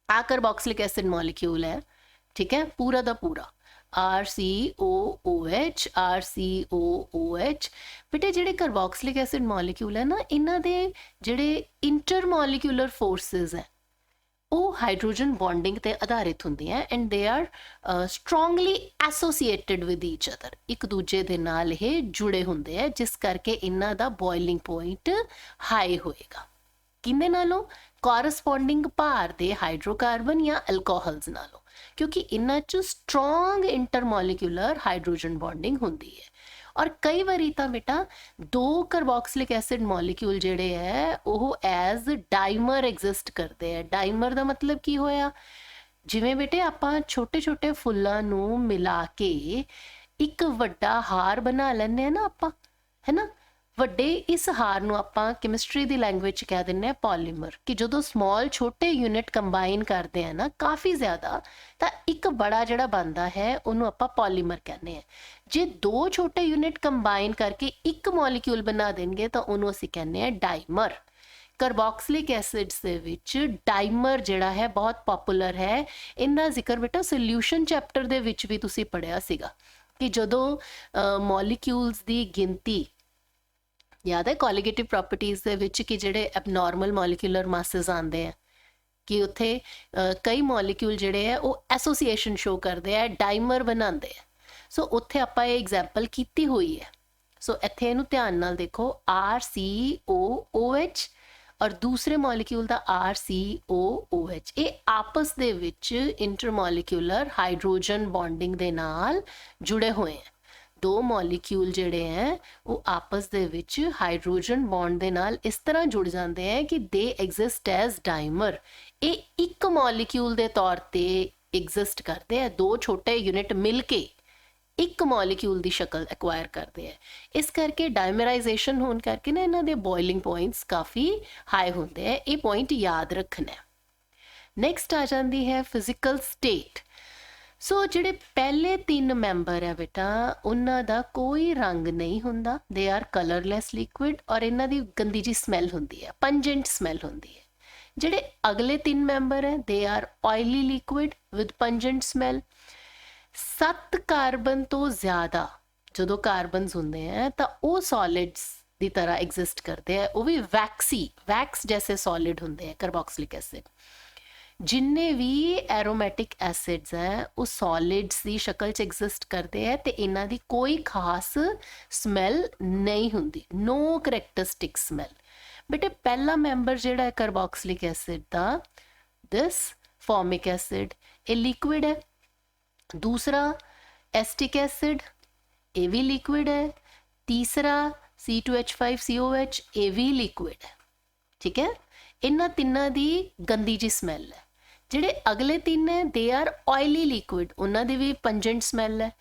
ਆ ਕਾਰਬੋਕਸਿਲਿਕ ਐਸਿਡ ਮੋਲੀਕਿਊਲ ਹੈ, ਠੀਕ ਹੈ, ਪੂਰਾ ਦਾ ਪੂਰਾ RCOOH RCOOH। ਬੇਟੇ ਜਿਹੜੇ ਕਾਰਬੋਕਸਿਲਿਕ ਐਸਿਡ ਮੋਲੀਕਿਊਲ ਹੈ ਨਾ, ਇਹਨਾਂ ਦੇ ਜਿਹੜੇ ਇੰਟਰਮੋਲੀਕਿਊਲਰ ਫੋਰਸਿਸ ਹੈ ਉਹ ਹਾਈਡਰੋਜਨ ਬੌਂਡਿੰਗ ਤੇ ਆਧਾਰਿਤ ਹੁੰਦੀਆਂ and they are strongly associated with each other, ਇੱਕ ਦੂਜੇ ਦੇ ਨਾਲ ਇਹ ਜੁੜੇ ਹੁੰਦੇ ਆ, ਜਿਸ ਕਰਕੇ ਇਹਨਾਂ ਦਾ ਬੋਇਲਿੰਗ ਪੁਆਇੰਟ ਹਾਈ ਹੋਏਗਾ। ਕਿਹਦੇ ਨਾਲੋਂ? ਕੋਰਸਪੋਂਡਿੰਗ ਭਾਰ ਦੇ ਹਾਈਡਰੋਕਾਰਬਨ ਜਾਂ ਅਲਕੋਹਲਸ ਨਾਲੋਂ, ਕਿਉਂਕਿ ਇਹਨਾਂ 'ਚ ਸਟਰੋਂਗ ਇੰਟਰਮੋਲੀਕਿਊਲਰ ਹਾਈਡਰੋਜਨ ਬੌਂਡਿੰਗ ਹੁੰਦੀ ਹੈ। ਔਰ ਕਈ ਵਾਰੀ ਤਾਂ ਬੇਟਾ ਦੋ ਕਾਰਬੋਕਸਿਲਿਕ ਐਸਿਡ ਮੋਲੀਕਿਊਲ ਜਿਹੜੇ ਹੈ ਉਹ ਐਜ਼ ਡਾਈਮਰ ਐਗਜ਼ਿਸਟ ਕਰਦੇ ਆ। ਡਾਈਮਰ ਦਾ ਮਤਲਬ ਕੀ ਹੋਇਆ? ਜਿਵੇਂ ਬੇਟੇ ਆਪਾਂ ਛੋਟੇ ਛੋਟੇ ਫੁੱਲਾਂ ਨੂੰ ਮਿਲਾ ਕੇ ਇੱਕ ਵੱਡਾ ਹਾਰ ਬਣਾ ਲੈਂਦੇ ਆ ਨਾ ਆਪਾਂ, ਹੈ ਨਾ, ਵੱਡੇ ਇਸ ਹਾਰ ਨੂੰ ਆਪਾਂ ਕੈਮਿਸਟਰੀ ਦੀ ਲੈਂਗੁਏਜ 'ਚ ਕਹਿ ਦਿੰਦੇ ਆ ਪੋਲੀਮਰ। ਕਿ ਜਦੋਂ ਸਮਾਲ ਛੋਟੇ ਯੂਨਿਟ ਕੰਬਾਈਨ ਕਰਦੇ ਆ ਨਾ ਕਾਫੀ ਜ਼ਿਆਦਾ, ਤਾਂ ਇੱਕ ਬੜਾ ਜਿਹੜਾ ਬਣਦਾ ਹੈ ਉਹਨੂੰ ਆਪਾਂ ਪੋਲੀਮਰ ਕਹਿੰਦੇ ਆ। ਜੇ ਦੋ ਛੋਟੇ ਯੂਨਿਟ ਕੰਬਾਈਨ ਕਰਕੇ ਇੱਕ ਮੋਲੀਕਿਊਲ ਬਣਾ ਦੇਣਗੇ ਤਾਂ ਉਹਨੂੰ ਅਸੀਂ ਕਹਿੰਦੇ ਆ ਡਾਈਮਰ। ਕਾਰਬੋਕਸਿਲਿਕ ਐਸਿਡਸ ਦੇ ਵਿੱਚ ਡਾਈਮਰ ਜਿਹੜਾ ਹੈ ਬਹੁਤ ਪਪੂਲਰ ਹੈ। ਇਹਦਾ ਜ਼ਿਕਰ ਬੇਟਾ ਸੋਲਿਊਸ਼ਨ ਚੈਪਟਰ ਦੇ ਵਿੱਚ ਵੀ ਤੁਸੀਂ ਪੜ੍ਹਿਆ ਸੀਗਾ ਕਿ ਜਦੋਂ ਮੋਲੀਕਿਊਲਸ ਦੀ ਗਿਣਤੀ, ਯਾਦ ਹੈ ਕੋਲੀਗੇਟਿਵ ਪ੍ਰੋਪਰਟੀਜ਼ ਦੇ ਵਿੱਚ, ਕਿ ਜਿਹੜੇ ਐਬਨੋਰਮਲ ਮੋਲੀਕਿਊਲਰ ਮਾਸਸ ਆਉਂਦੇ ਆ ਕਿ ਉੱਥੇ ਕਈ ਮੋਲੀਕਿਊਲ ਜਿਹੜੇ ਆ ਉਹ ਐਸੋਸੀਏਸ਼ਨ ਸ਼ੋ ਕਰਦੇ ਆ, ਡਾਈਮਰ ਬਣਾਉਂਦੇ ਆ। ਸੋ ਉੱਥੇ ਆਪਾਂ ਇਹ ਐਗਜ਼ਾਮਪਲ ਕੀਤੀ ਹੋਈ ਹੈ। ਸੋ ਇੱਥੇ ਇਹਨੂੰ ਧਿਆਨ ਨਾਲ ਦੇਖੋ, RCOOH ਔਰ ਦੂਸਰੇ ਮੋਲੀਕਿਊਲ ਦਾ RCOOH, ਇਹ ਆਪਸ ਦੇ ਵਿੱਚ ਇੰਟਰਮੋਲੀਕਿਊਲਰ ਹਾਈਡਰੋਜਨ ਬੌਂਡਿੰਗ ਦੇ ਨਾਲ ਜੁੜੇ ਹੋਏ ਆ। ਦੋ ਮੋਲੀਕਿਊਲ ਜਿਹੜੇ ਹੈ ਉਹ ਆਪਸ ਦੇ ਵਿੱਚ ਹਾਈਡਰੋਜਨ ਬੌਂਡ ਦੇ ਨਾਲ ਇਸ ਤਰ੍ਹਾਂ ਜੁੜ ਜਾਂਦੇ ਹੈ ਕਿ ਦੇ ਐਗਜ਼ਿਸਟ ਐਜ਼ ਡਾਈਮਰ। ਇਹ ਇੱਕ ਮੋਲੀਕਿਊਲ ਦੇ ਤੌਰ ਤੇ ਐਗਜ਼ਿਸਟ ਕਰਦੇ ਆ, ਦੋ ਛੋਟੇ ਯੂਨਿਟ ਮਿਲ ਕੇ ਇੱਕ ਮੋਲੀਕਿਊਲ ਦੀ ਸ਼ਕਲ ਐਕਵਾਇਰ ਕਰਦੇ ਆ। ਇਸ ਕਰਕੇ ਡਾਇਮਰਾਈਜੇਸ਼ਨ ਹੋਣ ਕਰਕੇ ਨਾ ਇਹਨਾਂ ਦੇ ਬੋਇਲਿੰਗ ਪੁਆਇੰਟਸ ਕਾਫੀ ਹਾਈ ਹੁੰਦੇ ਆ। ਇਹ ਪੁਆਇੰਟ ਯਾਦ ਰੱਖਣਾ। ਨੈਕਸਟ ਆ ਜਾਂਦੀ ਹੈ ਫਿਜ਼ੀਕਲ ਸਟੇਟ। ਸੋ ਜਿਹੜੇ ਪਹਿਲੇ ਤਿੰਨ ਮੈਂਬਰ ਹੈ ਬੇਟਾ, ਉਹਨਾਂ ਦਾ ਕੋਈ ਰੰਗ ਨਹੀਂ ਹੁੰਦਾ, ਦੇ ਆਰ ਕਲਰਲੈਸ ਲਿਕੁਇਡ, ਔਰ ਇਹਨਾਂ ਦੀ ਗੰਦੀ ਜੀ ਸਮੈਲ ਹੁੰਦੀ ਹੈ, ਪੰਜੈਂਟ ਸਮੈਲ ਹੁੰਦੀ ਹੈ। ਜਿਹੜੇ ਅਗਲੇ ਤਿੰਨ ਮੈਂਬਰ ਹੈ they are oily liquid with pungent smell. 7 carbon ਤੋਂ ਜ਼ਿਆਦਾ ਜਦੋਂ ਕਾਰਬਨਸ ਹੁੰਦੇ ਆ ਤਾਂ ਉਹ ਸੋਲਿਡਸ ਦੀ ਤਰ੍ਹਾਂ ਐਗਜ਼ਿਸਟ ਕਰਦੇ ਆ, ਉਹ ਵੀ ਵੈਕਸੀ, ਵੈਕਸ ਜੈਸੇ ਸੋਲਿਡ ਹੁੰਦੇ ਆ ਕਾਰਬੋਕਸਿਲਿਕ ਐਸਿਡ। ਜਿੰਨੇ ਵੀ ਐਰੋਮੈਟਿਕ ਐਸਿਡਸ ਹੈ ਉਹ ਸੋਲਿਡਸ ਦੀ ਸ਼ਕਲ 'ਚ ਐਗਜ਼ਿਸਟ ਕਰਦੇ ਆ ਤੇ ਇਹਨਾਂ ਦੀ ਕੋਈ ਖਾਸ ਸਮੈਲ ਨਹੀਂ ਹੁੰਦੀ, ਨੋ ਕਰੈਕਟਰਿਸਟਿਕ ਸਮੈਲ। ਬੇਟੇ ਪਹਿਲਾ ਮੈਂਬਰ ਜਿਹੜਾ ਹੈ ਕਾਰਬੋਕਸਿਲਿਕ ਐਸਿਡ ਦਾ, ਦਿਸ ਫੋਰਮਿਕ ਐਸਿਡ, ਇਹ ਲਿਕੁਇਡ ਹੈ। दूसरा एस्टिक एसिड, ये भी लिक्विड है। तीसरा C2H5COH, ये भी लिक्विड है। ठीक है, इन्हां तिन्नां दी गंदी जी स्मैल है। ਜਿਹੜੇ ਅਗਲੇ ਤਿੰਨ ਹੈ ਦੇ ਆਰ ਆਇਲੀ ਲਿਕੁਇਡ, ਉਹਨਾਂ ਦੀ ਵੀ ਪੰਜੈਂਟ ਸਮੈਲ ਹੈ।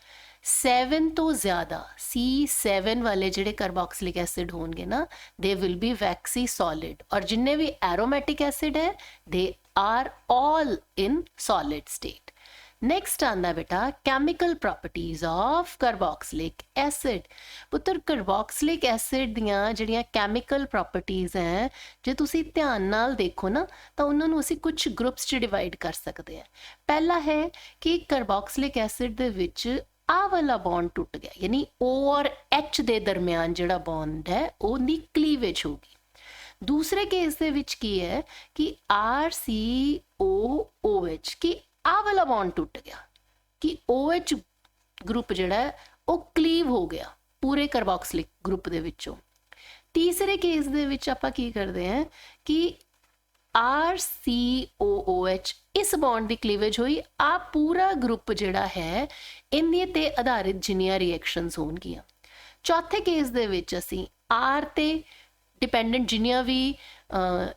7 ਤੋਂ ਜ਼ਿਆਦਾ C7 ਵਾਲੇ ਜਿਹੜੇ ਕਾਰਬੋਕਸਿਲਿਕ ਐਸਿਡ ਹੋਣਗੇ ਨਾ ਦੇ ਵਿਲ ਬੀ ਵੈਕਸੀ ਸੋਲਿਡ, ਔਰ ਜਿੰਨੇ ਵੀ ਐਰੋਮੈਟਿਕ ਐਸਿਡ ਹੈ they are all in solid state. Next ਆਂਦਾ ਬੇਟਾ chemical properties of carboxylic acid. ਪੁੱਤਰ ਕਾਰਬੋਕਸਿਲਿਕ ਐਸਿਡ ਦੀਆਂ ਜਿਹੜੀਆਂ ਕੈਮੀਕਲ ਪ੍ਰੋਪਰਟੀਜ਼ ਹੈ, ਜੇ ਤੁਸੀਂ ਧਿਆਨ ਨਾਲ ਦੇਖੋ ਨਾ ਤਾਂ ਉਹਨਾਂ ਨੂੰ ਅਸੀਂ ਕੁਝ ਗਰੁੱਪਸ 'ਚ ਡਿਵਾਈਡ ਕਰ ਸਕਦੇ ਹਾਂ। ਪਹਿਲਾ ਹੈ ਕਿ ਕਾਰਬੋਕਸਿਲਿਕ ਐਸਿਡ ਦੇ ਵਿੱਚ ਆਹ ਵਾਲਾ ਬੌਂਡ ਟੁੱਟ ਗਿਆ, ਯਾਨੀ O ਔਰ H ਦੇ ਦਰਮਿਆਨ ਜਿਹੜਾ ਬੌਂਡ ਹੈ ਉਹਦੀ ਕਲੀਵੇਜ ਹੋਗੀ। ਦੂਸਰੇ ਕੇਸ ਦੇ ਵਿੱਚ ਕੀ ਹੈ ਕਿ RCOOH ਕਿ ਆਹ ਵਾਲਾ ਬੌਂਡ ਟੁੱਟ ਗਿਆ ਕਿ OH ਗਰੁੱਪ ਜਿਹੜਾ ਹੈ ਉਹ ਕਲੀਵ ਹੋ ਗਿਆ ਪੂਰੇ ਕਾਰਬੋਕਸਿਲਿਕ ਗਰੁੱਪ ਦੇ ਵਿੱਚੋਂ। ਤੀਸਰੇ ਕੇਸ ਦੇ ਵਿੱਚ ਆਪਾਂ ਕੀ ਕਰਦੇ ਹਾਂ ਕਿ RCOOH ਇਸ ਬੌਂਡ ਦੀ ਕਲੀਵੇਜ ਹੋਈ, ਆ ਪੂਰਾ ਗਰੁੱਪ ਜਿਹੜਾ ਹੈ ਇਹਦੇ ਤੇ ਆਧਾਰਿਤ ਜਿੰਨੀਆਂ ਰਿਐਕਸ਼ਨਸ ਹੋਣਗੀਆਂ। ਚੌਥੇ ਕੇਸ ਦੇ ਵਿੱਚ ਅਸੀਂ R ਤੇ ਡਿਪੈਂਡੈਂਟ ਜਿੰਨੀਆਂ ਵੀ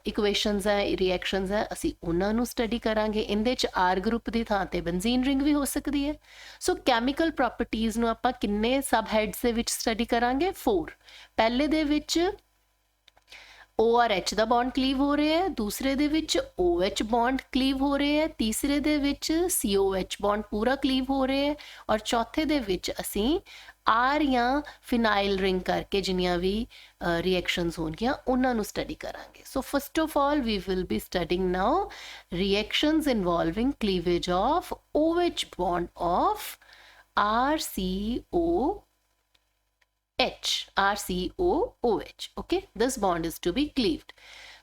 ਇਕੁਏਸ਼ਨਸ ਹੈ ਰਿਐਕਸ਼ਨਸ ਹੈ ਅਸੀਂ ਉਹਨਾਂ ਨੂੰ ਸਟੱਡੀ ਕਰਾਂਗੇ। ਇਹਦੇ 'ਚ R ਗਰੁੱਪ ਦੀ ਥਾਂ ਤੇ ਬੈਂਜ਼ੀਨ ਰਿੰਗ ਵੀ ਹੋ ਸਕਦੀ ਹੈ। ਸੋ ਕੈਮੀਕਲ ਪ੍ਰੋਪਰਟੀਜ਼ ਨੂੰ ਆਪਾਂ ਕਿੰਨੇ ਸਬ ਹੈਡਸ ਦੇ ਵਿੱਚ ਸਟੱਡੀ ਕਰਾਂਗੇ? 4। ਪਹਿਲੇ ਦੇ ਵਿੱਚ O ਔਰ H ਦਾ ਬੌਂਡ ਕਲੀਵ ਹੋ ਰਿਹਾ ਹੈ, ਦੂਸਰੇ ਦੇ ਵਿੱਚ OH ਬੌਂਡ ਕਲੀਵ ਹੋ ਰਿਹਾ ਹੈ, ਤੀਸਰੇ ਦੇ ਵਿੱਚ COH ਬੌਂਡ ਪੂਰਾ ਕਲੀਵ ਹੋ ਰਿਹਾ ਹੈ, ਔਰ ਚੌਥੇ ਦੇ ਵਿੱਚ ਅਸੀਂ R ਜਾਂ ਫਿਨਾਈਲ ਰਿੰਗ ਕਰਕੇ ਜਿੰਨੀਆਂ ਵੀ ਰਿਐਕਸ਼ਨਸ ਹੋਣਗੀਆਂ ਉਹਨਾਂ ਨੂੰ ਸਟੱਡੀ ਕਰਾਂਗੇ। So first of all we will be studying now reactions involving cleavage of OH bond of RCOOH. Okay, this bond is to be cleaved.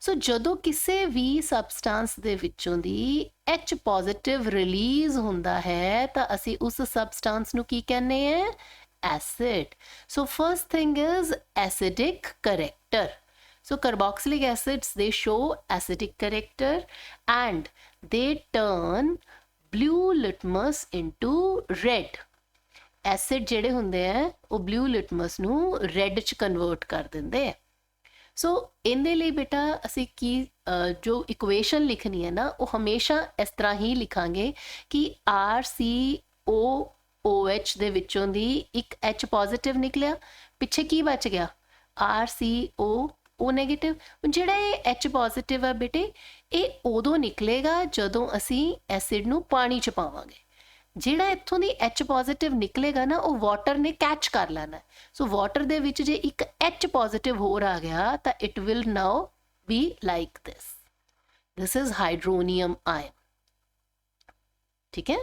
So ਜਦੋਂ ਕਿਸੇ ਵੀ ਸਬਸਟੈਂਸ ਦੇ ਵਿੱਚੋਂ ਦੀ H ਪੋਜ਼ਿਟਿਵ ਰਿਲੀਜ਼ ਹੁੰਦਾ ਹੈ ਤਾਂ ਅਸੀਂ ਉਸ ਸਬਸਟੈਂਸ ਨੂੰ ਕੀ ਕਹਿੰਦੇ ਆ? Acid. So first thing is acidic character. So carboxylic acids, they show acidic character and they turn blue litmus into red. Acid ਜਿਹੜੇ ਹੁੰਦੇ ਆ ਉਹ ਬਲੂ ਲਿਟਮਸ ਨੂੰ ਰੈੱਡ 'ਚ ਕਨਵਰਟ ਕਰ ਦਿੰਦੇ ਆ। ਸੋ ਇਹਦੇ ਲਈ ਬੇਟਾ ਅਸੀਂ ਕੀ ਜੋ ਇਕੁਏਸ਼ਨ ਲਿਖਣੀ ਹੈ ਨਾ ਉਹ ਹਮੇਸ਼ਾ ਇਸ ਤਰ੍ਹਾਂ ਹੀ ਲਿਖਾਂਗੇ ਕਿ RCOOH ਦੇ ਵਿੱਚੋਂ ਦੀ ਇੱਕ H ਪੋਜ਼ਿਟਿਵ ਨਿਕਲਿਆ, ਪਿੱਛੇ ਕੀ ਬਚ ਗਿਆ? RCOO negative. ਜਿਹੜਾ ਇਹ H ਪੋਜ਼ਿਟਿਵ ਹੈ ਬੇਟੇ ਇਹ ਉਦੋਂ ਨਿਕਲੇਗਾ ਜਦੋਂ ਅਸੀਂ ਐਸਿਡ ਨੂੰ ਪਾਣੀ 'ਚ ਪਾਵਾਂਗੇ। ਜਿਹੜਾ ਇੱਥੋਂ ਦੀ H ਪੋਜ਼ਿਟਿਵ ਨਿਕਲੇਗਾ ਨਾ ਉਹ ਵਾਟਰ ਨੇ ਕੈਚ ਕਰ ਲੈਣਾ। ਸੋ ਵਾਟਰ ਦੇ ਵਿੱਚ ਜੇ ਇੱਕ H ਪੋਜ਼ਿਟਿਵ ਹੋਰ ਆ ਗਿਆ ਤਾਂ it will now be like this is hydronium ion. ਠੀਕ ਹੈ,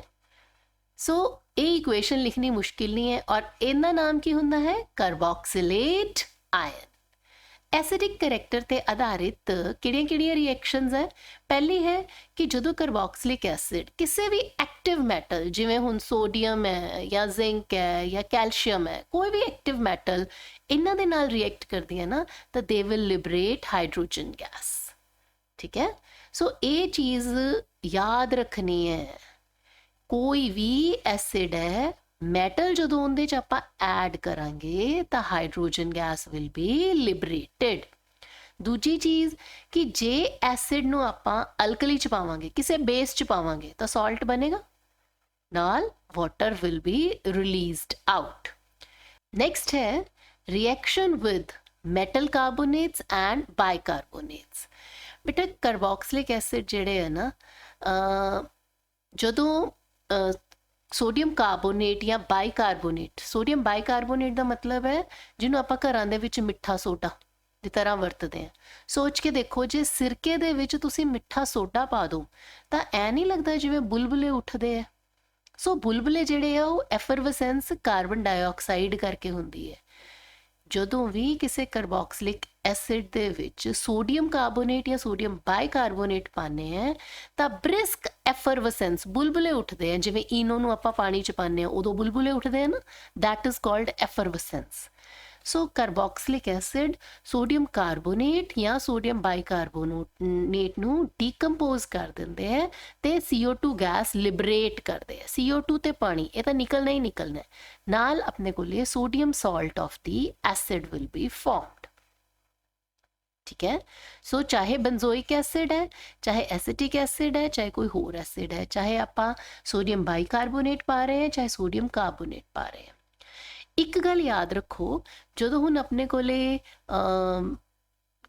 ਸੋ ਇਹ ਇਕੁਏਸ਼ਨ ਲਿਖਣੀ ਮੁਸ਼ਕਿਲ ਨਹੀਂ ਹੈ ਔਰ ਇਹਦਾ ਨਾਮ ਕੀ ਹੁੰਦਾ ਹੈ? ਕਾਰਬੋਕਸਿਲੇਟ ਆਇਨ। ਐਸਿਡਿਕ ਕਰੈਕਟਰ ਤੇ ਆਧਾਰਿਤ ਕਿਹੜੀਆਂ ਰਿਐਕਸ਼ਨਸ ਹੈ? ਪਹਿਲੀ ਹੈ ਕਿ ਜਦੋਂ ਕਾਰਬੋਕਸਿਲਿਕ ਐਸਿਡ ਕਿਸੇ ਵੀ ਐਕਟਿਵ ਮੈਟਲ ਜਿਵੇਂ ਹੁਣ ਸੋਡੀਅਮ ਹੈ ਜਾਂ ਜ਼ਿੰਕ ਹੈ ਜਾਂ ਕੈਲਸ਼ੀਅਮ ਹੈ, ਕੋਈ ਵੀ ਐਕਟਿਵ ਮੈਟਲ ਇਹਨਾਂ ਦੇ ਨਾਲ ਰਿਐਕਟ ਕਰਦੀ ਹੈ ਨਾ ਤਾਂ they will liberate hydrogen gas. ਠੀਕ ਹੈ, ਸੋ ਇਹ ਚੀਜ਼ ਯਾਦ ਰੱਖਣੀ ਹੈ। ਕੋਈ ਵੀ ਐਸਿਡ ਹੈ ਮੈਟਲ ਜਦੋਂ ਉਹਦੇ 'ਚ ਆਪਾਂ ਐਡ ਕਰਾਂਗੇ ਤਾਂ hydrogen gas will B liberated. ਦੂਜੀ ਚੀਜ਼ ਕਿ ਜੇ ਐਸਿਡ ਨੂੰ ਆਪਾਂ ਅਲਕਲੀ 'ਚ ਪਾਵਾਂਗੇ, ਕਿਸੇ ਬੇਸ 'ਚ ਪਾਵਾਂਗੇ ਤਾਂ ਸਾਲਟ ਬਣੇਗਾ, ਨਾਲ water will be released out. Next ਹੈ ਰਿਐਕਸ਼ਨ ਵਿਦ ਮੈਟਲ ਕਾਰਬੋਨੇਟਸ ਐਂਡ ਬਾਈਕਾਰਬੋਨੇਟਸ। ਬੇਟਾ ਕਾਰਬੋਕਸਿਲਿਕ ਐਸਿਡ ਜਿਹੜੇ ਹੈ ਨਾ ਜਦੋਂ ਸੋਡੀਅਮ ਕਾਰਬੋਨੇਟ ਜਾਂ ਬਾਈਕਾਰਬੋਨੇਟ, ਸੋਡੀਅਮ ਬਾਈਕਾਰਬੋਨੇਟ ਦਾ ਮਤਲਬ ਹੈ ਜਿਹਨੂੰ ਆਪਾਂ ਘਰਾਂ ਦੇ ਵਿੱਚ ਮਿੱਠਾ ਸੋਡਾ ਦੀ ਤਰ੍ਹਾਂ ਵਰਤਦੇ ਹਾਂ। ਸੋਚ ਕੇ ਦੇਖੋ ਜੇ ਸਿਰਕੇ ਦੇ ਵਿੱਚ ਤੁਸੀਂ ਮਿੱਠਾ ਸੋਡਾ ਪਾ ਦਿਓ ਤਾਂ ਐ ਨਹੀਂ ਲੱਗਦਾ ਜਿਵੇਂ ਬੁਲਬੁਲੇ ਉੱਠਦੇ ਆ? ਸੋ ਬੁਲਬੁਲੇ ਜਿਹੜੇ ਆ ਉਹ ਐਫਰਵਸੈਂਸ ਕਾਰਬਨ ਡਾਈਆਕਸਾਈਡ ਕਰਕੇ ਹੁੰਦੀ ਹੈ। ਜਦੋਂ ਵੀ ਕਿਸੇ ਕਾਰਬੋਕਸਿਲਿਕ ਐਸਿਡ ਦੇ ਵਿੱਚ ਸੋਡੀਅਮ ਕਾਰਬੋਨੇਟ ਜਾਂ ਸੋਡੀਅਮ ਬਾਈਕਾਰਬੋਨੇਟ ਪਾਉਂਦੇ ਆ ਤਾਂ ਬ੍ਰਿਸਕ ਐਫਰਵਸੈਂਸ ਬੁਲਬੁਲੇ ਉੱਠਦੇ ਆ। ਜਿਵੇਂ ਈਨੋ ਨੂੰ ਆਪਾਂ ਪਾਣੀ 'ਚ ਪਾਉਂਦੇ ਆ ਉਦੋਂ ਬੁਲਬੁਲੇ ਉੱਠਦੇ ਆ ਨਾ, that is called effervescence. So carboxylic acid sodium carbonate ਜਾਂ ਸੋਡੀਅਮ ਬਾਈਕਾਰਬੋਨੇਟ ਨੂੰ ਡੀਕੰਪੋਜ਼ ਕਰ ਦਿੰਦੇ ਆ ਤੇ CO2 ਗੈਸ ਲਿਬਰੇਟ ਕਰਦੇ ਆ। CO2 ਤੇ ਪਾਣੀ ਇਹ ਤਾਂ ਨਿਕਲਣਾ ਹੀ ਨਿਕਲਣਾ, ਨਾਲ ਆਪਣੇ ਕੋਲ sodium salt of the acid will be formed. ठीक है। सो चाहे बेंजोइक एसिड है, चाहे एसिटिक एसिड है, चाहे कोई होर एसिड है, चाहे आप सोडियम बाइकार्बोनेट पा रहे हैं, चाहे सोडियम कार्बोनेट पा रहे हैं, एक गल याद रखो, जो हुण अपने कोले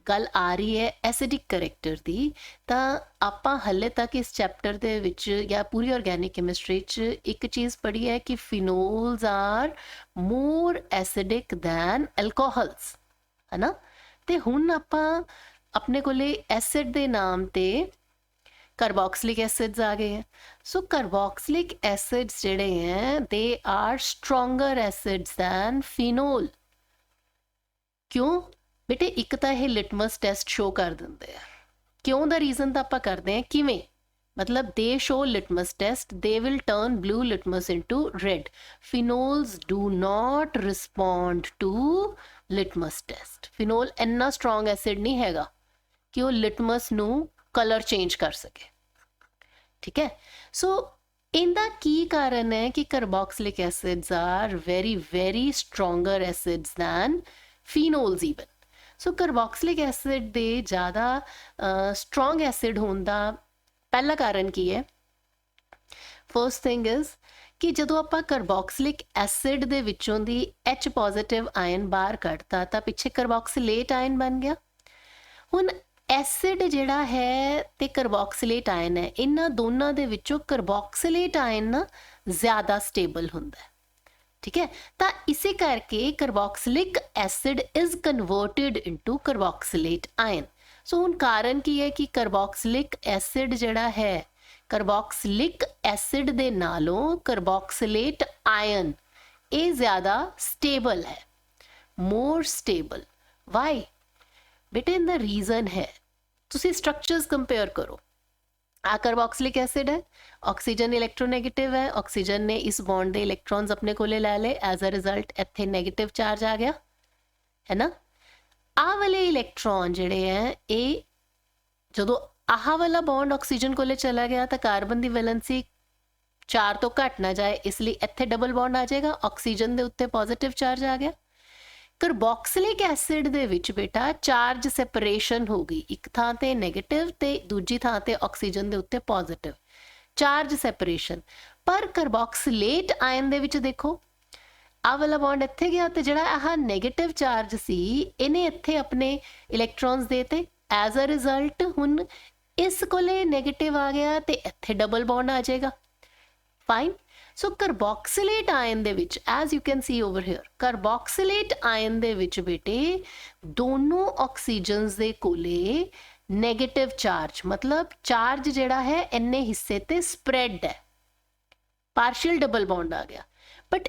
गल आ रही है एसिडिक करैक्टर की, तो आप हले तक इस चैप्टर दे विच या पूरी ऑर्गैनिक केमिस्ट्री च एक चीज़ पढ़ी है कि phenols are more acidic than alcohols, है ना। तो हुण आप अपने कोले एसिड के नाम ते कार्बोक्सिलिक एसिड्स आ गए हैं। सो कार्बोक्सिलिक एसिड्स जिहड़े हैं they are stronger acids than phenol. क्यों बेटे, एक तो यह लिटमस टेस्ट शो कर देंगे हैं। क्यों दा रीजन तो आप करते हैं किवें, मतलब they show litmus test, they will turn blue litmus into red. Phenols do not respond to litmus test. Phenol इन्ना स्ट्रोंग एसिड नहीं हैगा कि वो लिटमस नू कलर चेंज कर सके, ठीक है। सो इनका की कारण है कि carboxylic acids are very very stronger acids than phenols even. So carboxylic acid दे ज़्यादा स्ट्रोंग एसिड होने का पहला कारण की है। फर्स्ट थिंग इज़ कि जो आप कार्बोक्सिलिक एसिड दे विचों दी H पॉजिटिव आयन बाहर कढ़ता तो पिछे कार्बोक्सिलेट आयन बन गया। हुण एसिड जिहड़ा है ते कार्बोक्सिलेट आयन है, इन्हां दोनों दे विचों कार्बोक्सिलेट आयन ना ज़्यादा स्टेबल हुंदा है, ठीक है। तो इसे करके carboxylic acid is converted into carboxylate ion. So हुण कारण की है कि कार्बोक्सिलिक एसिड जिहड़ा है, कार्बोक्सिलिक एसिड दे नालों कार्बोक्सिलेट आयन ये ज़्यादा स्टेबल है, मोर स्टेबल। वाई बेटे, इन द रीजन है, तुसी स्ट्रक्चर्स कंपेयर करो। आ कार्बोक्सिलिक एसिड है, ऑक्सीजन इलेक्ट्रोनेगेटिव है, ऑक्सीजन ने इस बॉन्ड के इलेक्ट्रॉन्स अपने को ले ले, एज अ रिजल्ट इत्थे नेगेटिव चार्ज आ गया, है ना। आ वाले इलेक्ट्रॉन जिहड़े हैं ये जो आह वाला बॉन्ड ऑक्सीजन को ले चला गया तो कार्बन की वैलेंसी 4 तो घट ना जाए, इसलिए इत्थे डबल बॉन्ड आ जाएगा, ऑक्सीजन के उत्ते पॉजिटिव चार्ज आ गया। कार्बोक्सिलिक एसिड दे विच बेटा चार्ज सैपरेशन हो गई, एक थां ते नेगेटिव ते दूजी थां ते ऑक्सीजन दे उत्ते पॉजिटिव चार्ज सैपरेशन। पर कार्बोक्सिलेट आयन दे विच देखो आ वाला बॉन्ड इत्थे गया तो जिहड़ा आह नेगेटिव चार्ज सी इन्हें इत्थे अपने इलेक्ट्रॉन्स देते, एज अ रिजल्ट हुण इस कोले नेगेटिव आ गया तो इत्थे डबल बॉन्ड आ जाएगा। फाइन। सो कार्बोक्सिलेट आयन दे विच, as you can see over here, carboxylate ion दे विच बेटे दोनों ऑक्सीजन्स दे कोले नेगेटिव चार्ज, मतलब चार्ज जिहड़ा है इन्ने हिस्से ते स्प्रेड है, पार्शियल डबल बॉन्ड आ गया। बट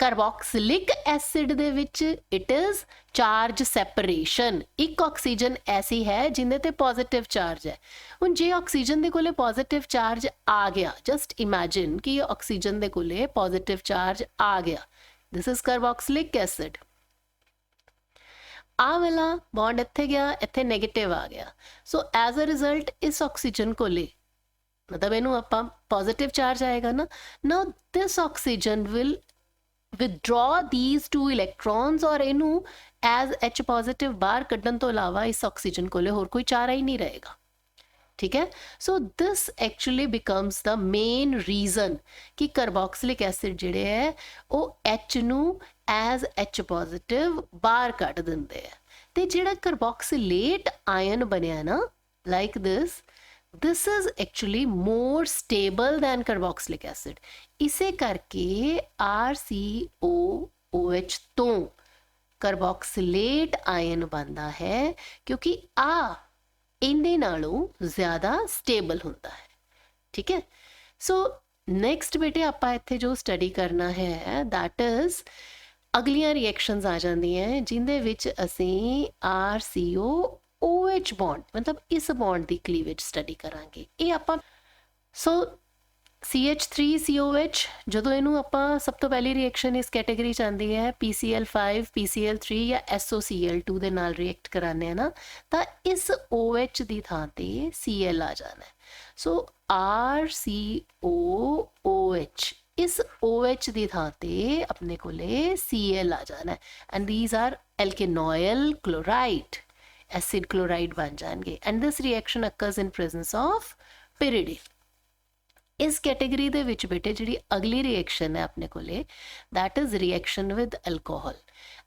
कार्बोक्सिलिक एसिड दे विच इट इज चार्ज सैपरेशन, एक ऑक्सीजन ऐसी है जिंदे ते पॉजिटिव चार्ज है। हुण जे ऑक्सीजन दे कोले पॉजिटिव चार्ज आ गया, जस्ट इमेजिन कि ऑक्सीजन दे कोले पॉजिटिव चार्ज आ गया, दिस इज कार्बोक्सिलिक एसिड। आ वाला बॉन्ड इत्थे गया, इत्थे नेगेटिव आ गया। सो एज अ रिजल्ट इस ऑक्सीजन कोले, मतलब इनू आपां पॉजिटिव चार्ज आएगा ना, now this oxygen will withdraw these two electrons और इनू as H पॉजिटिव बाहर कड्डन तो अलावा इस ऑक्सीजन कोले होर कोई चारा ही नहीं रहेगा, ठीक है। So this actually becomes the main reason कि कार्बोक्सिलिक एसिड जिहड़े है वो H नू as H पॉजिटिव बाहर कट दिंदे है, ते जिहड़ा कार्बोक्सिलेट आयन बनया ना like this is actually more stable than carboxylic acid। इसे करके RCOOH तो कार्बोक्सिलेट आयन बनता है क्योंकि आ इनदे नालों ज़्यादा स्टेबल होता है, ठीक है। सो नेक्स्ट बेटे आपां इत्थे जो स्टडी करना है दैट इज़ अगलियां रिएक्शंस आ जाती हैं जिंदे विच असीं RCOOH बॉन्ड, मतलब इस बॉन्ड की क्लीवेज स्टडी करांगे। ये आपां सो CH3COH जो इनू आपां सब तो पहली रिएक्शन इस कैटेगरी च आती है PCl5 PCl3 या SOCl2 दे नाल रिएक्ट कराने हैं ना, तो इस OH की थां ते Cl आ जाना है। सो RCOOH इस OH की थां ते अपने कोले Cl आ जाना है, and these are alkanoyl chloride. Acid chloride बन जाएंगे and this reaction occurs in presence of pyridine। इस कैटेगरी ਦੇ ਵਿੱਚ ਬੇਟੇ ਜਿਹੜੀ ਅਗਲੀ ਰਿਐਕਸ਼ਨ ਹੈ ਆਪਣੇ ਕੋਲੇ that is reaction with alcohol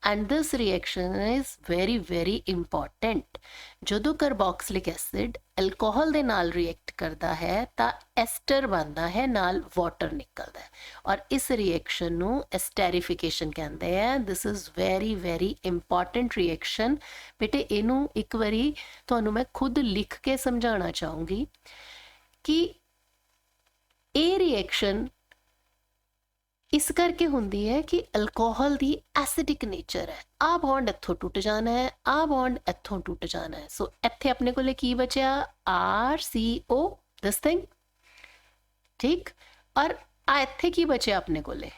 and this reaction is very very important। ਜਦੋਂ ਕਾਰਬੋਕਸਿਲਿਕ ਐਸਿਡ ਅਲਕੋਹਲ ਦੇ ਨਾਲ ਰਿਐਕਟ ਕਰਦਾ ਹੈ ਤਾਂ ਐਸਟਰ ਬਣਦਾ ਹੈ ਨਾਲ ਵਾਟਰ ਨਿਕਲਦਾ ਹੈ ਔਰ ਇਸ ਰਿਐਕਸ਼ਨ ਨੂੰ ਐਸਟੈਰੀਫਿਕੇਸ਼ਨ ਕਹਿੰਦੇ ਆ। This is very very important reaction ਬੇਟੇ। ਇਹਨੂੰ ਇੱਕ ਵਾਰੀ ਤੁਹਾਨੂੰ ਮੈਂ ਖੁਦ ਲਿਖ ਕੇ ਸਮਝਾਉਣਾ ਚਾਹੂੰਗੀ ਕਿ ਇਹ ਰਿਐਕਸ਼ਨ ਇਸ ਕਰਕੇ ਹੁੰਦੀ ਹੈ ਕਿ ਅਲਕੋਹਲ ਦੀ ਐਸਿਡਿਕ ਨੇਚਰ ਹੈ। ਆਹ ਬੌਂਡ ਇੱਥੋਂ ਟੁੱਟ ਜਾਣਾ ਹੈ, ਆਹ ਬੌਂਡ ਇੱਥੋਂ ਟੁੱਟ ਜਾਣਾ ਹੈ। ਸੋ ਇੱਥੇ ਆਪਣੇ ਕੋਲੇ ਕੀ ਬਚਿਆ RCO ਦਿਸ ਥਿੰਗ, ਠੀਕ। ਔਰ ਆ ਇੱਥੇ ਕੀ ਬਚਿਆ ਆਪਣੇ ਕੋਲੇ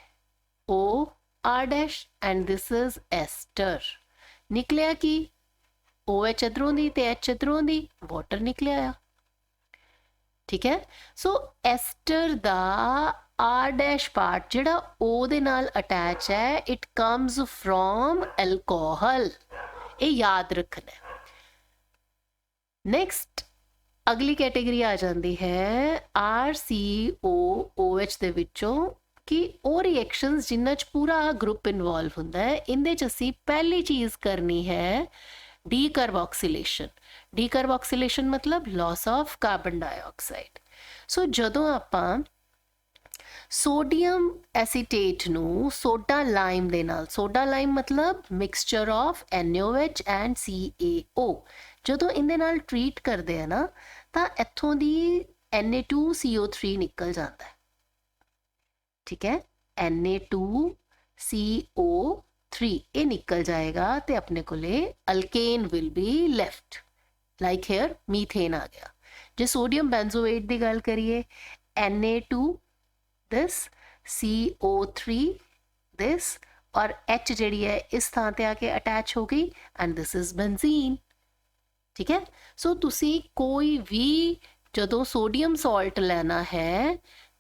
OR' and this is Aster. ਨਿਕਲਿਆ ਕੀ OH ਇੱਧਰੋਂ ਦੀ ਤੇ H ਇੱਧਰੋਂ ਦੀ, ਵਾਟਰ ਨਿਕਲਿਆ ਆ, ਠੀਕ ਹੈ। ਸੋ ਐਸਟਰ ਦਾ R' ਪਾਰਟ ਜਿਹੜਾ O ਦੇ ਨਾਲ ਅਟੈਚ ਹੈ ਇਟ ਕਮਸ ਫਰੋਮ ਐਲਕੋਹਲ। ਇਹ ਯਾਦ ਰੱਖਣਾ। ਨੈਕਸਟ ਅਗਲੀ ਕੈਟੇਗਰੀ ਆ ਜਾਂਦੀ ਹੈ RCOOH ਦੇ ਵਿੱਚੋਂ ਕਿ ਉਹ ਰਿਐਕਸ਼ਨਸ ਜਿਨ੍ਹਾਂ 'ਚ ਪੂਰਾ ਗਰੁੱਪ ਇਨਵੋਲਵ ਹੁੰਦਾ ਹੈ। ਇਹਦੇ 'ਚ ਅਸੀਂ ਪਹਿਲੀ ਚੀਜ਼ ਕਰਨੀ ਹੈ ਡੀਕਾਰਬੋਕਸਿਲੇਸ਼ਨ। ਡੀਕਾਰਬੋਕਸਿਲੇਸ਼ਨ ਮਤਲਬ ਲਾਸ ਆਫ ਕਾਰਬਨ ਡਾਈਆਕਸਾਈਡ। ਸੋ ਜਦੋਂ ਆਪਾਂ ਸੋਡੀਅਮ ਐਸੀਟੇਟ ਨੂੰ ਸੋਡਾ ਲਾਈਮ ਦੇ ਨਾਲ, ਸੋਡਾ ਲਾਈਮ ਮਤਲਬ mixture of NaOH and CaO, ਜਦੋਂ ਇਹਦੇ ਨਾਲ ਟਰੀਟ ਕਰਦੇ ਆ ਨਾ ਤਾਂ ਇੱਥੋਂ ਦੀ Na2CO3 ਨਿਕਲ ਜਾਂਦਾ ਹੈ, ਠੀਕ ਹੈ। Na2CO3 ਇਹ ਨਿਕਲ ਜਾਏਗਾ ਤੇ ਆਪਣੇ ਕੋਲੇ alkane will be left like here methane ਆ ਗਿਆ। ਜੇ ਸੋਡੀਅਮ ਬੈਂਜ਼ੋਏਟ ਦੀ ਗੱਲ ਕਰੀਏ Na2 this CO3 this और H ਜਿਹੜੀ ਹੈ ਇਸ ਥਾਂ ਤੇ ਆ ਕੇ ਅਟੈਚ ਹੋ ਗਈ ਐਂਡ ਦਿਸ ਇਜ਼ ਬੈਂਜ਼ੀਨ, ਠੀਕ ਹੈ। ਸੋ ਤੁਸੀਂ ਕੋਈ ਵੀ ਜਦੋਂ ਸੋਡੀਅਮ ਸਾਲਟ ਲੈਣਾ ਹੈ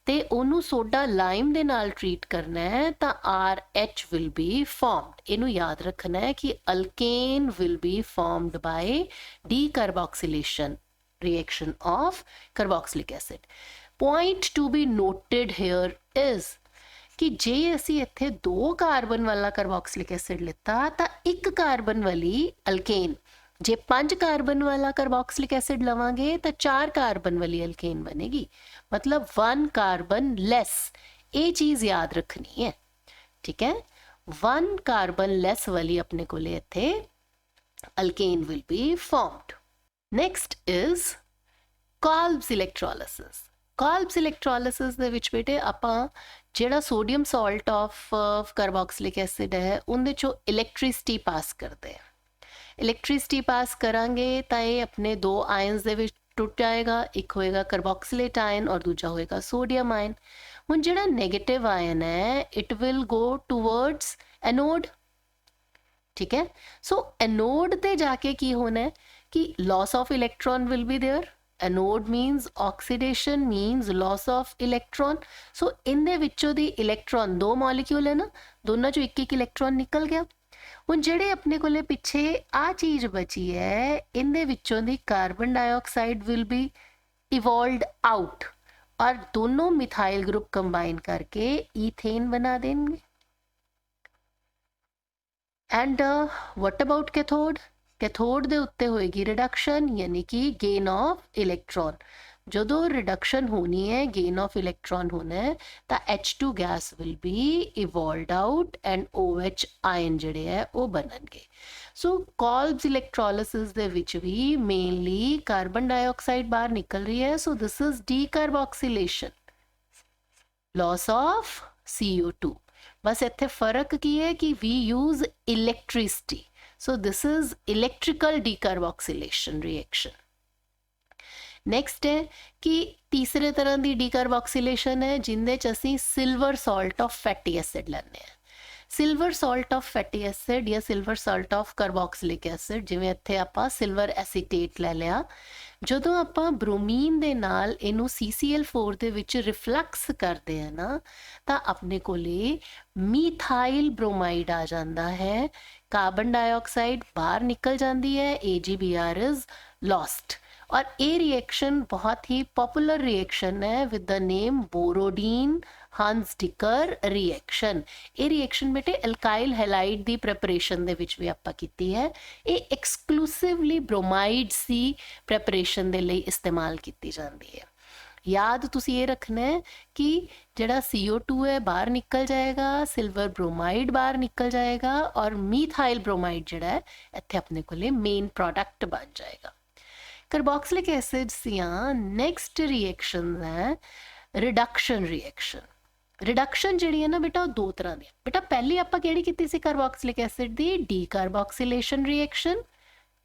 ਤੇ ਉਹਨੂੰ ਸੋਡਾ ਲਾਈਮ ਦੇ ਨਾਲ ਟਰੀਟ ਕਰਨਾ ਹੈ ਤਾਂ RH will be formed। ਇਹਨੂੰ ਯਾਦ ਰੱਖਣਾ ਹੈ ਕਿ ਅਲਕੇਨ will be formed by decarboxylation reaction of carboxylic acid। point to be noted here is ਕਿ ਜੇ ਅਸੀਂ ਇੱਥੇ 2 ਕਾਰਬਨ ਵਾਲਾ ਕਾਰਬੋਕਸਿਲਿਕ ਐਸਿਡ ਲਿੱਤਾ ਤਾਂ 1 ਕਾਰਬਨ ਵਾਲੀ ਅਲਕੇਨ, ਜੇ 5 ਕਾਰਬਨ ਵਾਲਾ ਕਾਰਬੋਕਸਿਲਿਕ ਐਸਿਡ ਲਵਾਂਗੇ ਤਾਂ 4 ਕਾਰਬਨ ਵਾਲੀ ਅਲਕੇਨ ਬਣੇਗੀ, ਮਤਲਬ 1 ਕਾਰਬਨ ਲੈਸ। ਇਹ ਚੀਜ਼ ਯਾਦ ਰੱਖਣੀ ਹੈ, ਠੀਕ ਹੈ। 1 ਕਾਰਬਨ ਲੈਸ ਵਾਲੀ ਆਪਣੇ ਕੋਲੇ ਇੱਥੇ alkane will be formed. Next is Kolbe's electrolysis. Kolbe's electrolysis ਦੇ ਵਿੱਚ ਬੇਟੇ ਆਪਾਂ ਜਿਹੜਾ sodium salt of carboxylic acid ਹੈ ਉਹਦੇ ਚੋਂ ਇਲੈਕਟ੍ਰਿਸਿਟੀ ਪਾਸ ਕਰਦੇ ਆ। ਇਲੈਕਟ੍ਰਿਸਿਟੀ ਪਾਸ ਕਰਾਂਗੇ ਤਾਂ ਇਹ ਆਪਣੇ 2 ਆਇਨਸ ਦੇ ਵਿੱਚ ਟੁੱਟ ਜਾਏਗਾ, ਇੱਕ ਹੋਏਗਾ ਕਾਰਬੋਕਸਿਲੇਟ ਆਇਨ ਔਰ ਦੂਜਾ ਹੋਏਗਾ ਸੋਡੀਅਮ ਆਇਨ। ਹੁਣ ਜਿਹੜਾ ਨੈਗੇਟਿਵ ਆਇਨ ਹੈ it will go towards anode, ਠੀਕ ਹੈ। ਸੋ ਐਨੋਡ ਤੇ ਜਾ ਕੇ ਕੀ ਹੋਣਾ ਹੈ ਕਿ loss of electron will be there। anode means oxidation means loss of electron। so ਇਹਦੇ ਵਿੱਚੋਂ ਦੀ ਇਲੈਕਟ੍ਰੋਨ 2 ਮੋਲੀਕਿਊਲ ਹੈ ਨਾ, ਦੋਨਾਂ ਚੋਂ ਇੱਕ ਇਲੈਕਟ੍ਰੋਨ ਨਿਕਲ ਗਿਆ। ਹੁਣ ਜਿਹੜੇ ਆਪਣੇ ਕੋਲੇ ਪਿੱਛੇ ਆ ਚੀਜ਼ ਬਚੀ ਹੈ ਇਹਦੇ ਵਿੱਚੋਂ ਦੀ carbon dioxide will be evolved out ਔਰ ਦੋਨੋਂ ਮਿਥਾइल ग्रुप कंबाइन करके ईथेन बना देंगे। And what about cathode? Cathode ਦੇ ਉੱਤੇ ਹੋਏਗੀ ਰਿਡਕਸ਼ਨ ਯਾਨੀ ਕਿ ਗੇਨ ਆਫ ਇਲੈਕਟ੍ਰੋਨ। ਜਦੋਂ ਰਿਡਕਸ਼ਨ ਹੋਣੀ ਹੈ, ਗੇਨ ਆਫ ਇਲੈਕਟ੍ਰੋਨ ਹੋਣਾ ਹੈ ਤਾਂ H2 gas will be evolved out and OH ion ਜਿਹੜੇ ਹੈ ਉਹ ਬਣਨਗੇ। ਸੋ ਕਾਲਬਸ ਇਲੈਕਟ੍ਰੋਲਿਸਿਸ ਦੇ ਵਿੱਚ ਵੀ ਮੇਨਲੀ ਕਾਰਬਨ ਡਾਈਆਕਸਾਈਡ ਬਾਹਰ ਨਿਕਲ ਰਹੀ ਹੈ। So this is decarboxylation, loss of CO2। बस इत्थे फर्क की है कि we use electricity। so this is electrical decarboxylation reaction। Next है कि तीसरे तरह की डीकार्बोक्सिलेशन है जिंदे च असी silver salt of fatty acid लैने हैं। Silver salt of fatty acid ਜਾਂ silver salt of carboxylic acid, ਜਿਵੇਂ ਇੱਥੇ ਆਪਾਂ ਸਿਲਵਰ ਐਸੀਟੇਟ ਲੈ ਲਿਆ, ਜਦੋਂ ਆਪਾਂ ਬ੍ਰੋਮੀਨ ਦੇ ਨਾਲ ਇਹਨੂੰ CCl4 ਦੇ ਵਿੱਚ ਰਿਫਲੈਕਸ ਕਰਦੇ ਆ ਨਾ, ਤਾਂ ਆਪਣੇ ਕੋਲੇ ਮੀਥਾਈਲ ਬ੍ਰੋਮਾਈਡ ਆ ਜਾਂਦਾ ਹੈ, ਕਾਰਬਨ ਡਾਈਆਕਸਾਈਡ ਬਾਹਰ ਨਿਕਲ ਜਾਂਦੀ ਹੈ, AgBr इज लॉस्ट। और ये रिएक्शन बहुत ही पॉपुलर रिएक्शन है with the name Borodin Hunsdiecker reaction. ये रिएक्शन बेटे एल्काइल हैलाइड ਦੀ ਪ੍ਰੈਪਰੇਸ਼ਨ ਦੇ ਵਿੱਚ ਵੀ ਆਪਾਂ ਕੀਤੀ ਹੈ। ਇਹ ਐਕਸਕਲੂਸਿਵਲੀ ਬ੍ਰੋਮਾਈਡਸ ਦੀ ਪ੍ਰੈਪਰੇਸ਼ਨ ਦੇ ਲਈ ਇਸਤੇਮਾਲ ਕੀਤੀ ਜਾਂਦੀ ਹੈ। याद तुसी ये रखना है कि जड़ा CO2 है बाहर निकल जाएगा, सिल्वर ब्रोमाइड बाहर निकल जाएगा और मीथाइल ब्रोमाइड जड़ा है इत्थे अपने कोले मेन प्रोडक्ट बन जाएगा। कार्बोक्सिलिक एसिड्स दियां नेक्स्ट रिएक्शंस हैं रिडक्शन रिएक्शन। रिडक्शन जिहड़ी है ना बेटा दो तरह दी। बेटा पहली आपां किहड़ी कीती सी कार्बोक्सिलिक एसिड दी? डीकार्बोक्सिलेशन रिएक्शन,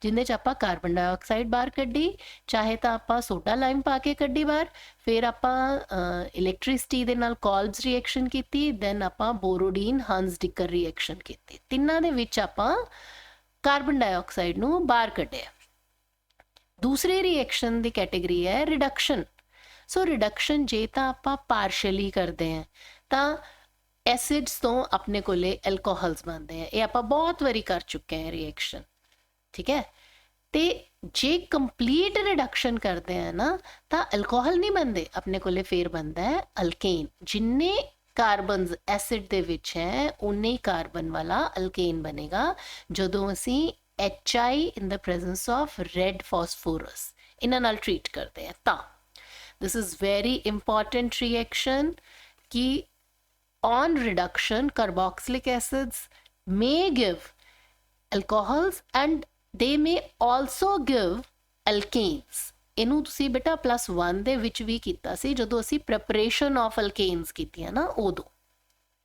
जिंदे च आपां कार्बन डाइऑक्साइड बाहर कड्ढी, चाहे तो आपां सोडा लाइम पा के कड्ढी बाहर, फिर आपां इलैक्ट्रिसिटी दे नाल कॉल्ब्स रिएक्शन कीती, दैन आपां बोरोडीन हंस-डिकर रिएक्शन कीती। तिन्नां दे विच आपां कार्बन डाइऑक्साइड नूं बाहर कड्ढिया। दूसरी रिएक्शन दी कैटेगरी है रिडक्शन। सो रिडक्शन जे तां आपां पार्शली करदे हैं तां एसिड्स तो अपने कोले एल्कोहल्स बनते हैं। ये आपां बहुत वारी कर चुके हैं रिएक्शन, ठीक है। तो जे कंप्लीट रिडक्शन करते हैं ना तो अल्कोहल नहीं बनते, अपने कोले फिर बनता है अल्केन। जिन्ने कार्बनस एसिड दे विच है उन्ने ही कार्बन वाला अल्केन बनेगा जदों असी HI in the presence of red phosphorus इन्हां नाल ट्रीट करते हैं। ता this is very important reaction कि on reduction carboxylic acids may give alcohols and they may also give alkanes। ਇਹਨੂੰ ਤੁਸੀਂ ਬੇਟਾ +1 ਦੇ ਵਿੱਚ ਵੀ ਕੀਤਾ ਸੀ ਜਦੋਂ ਅਸੀਂ ਪ੍ਰੈਪਰੇਸ਼ਨ ਆਫ ਅਲਕੇਨਸ ਕੀਤੀਆਂ ਨਾ ਉਦੋਂ,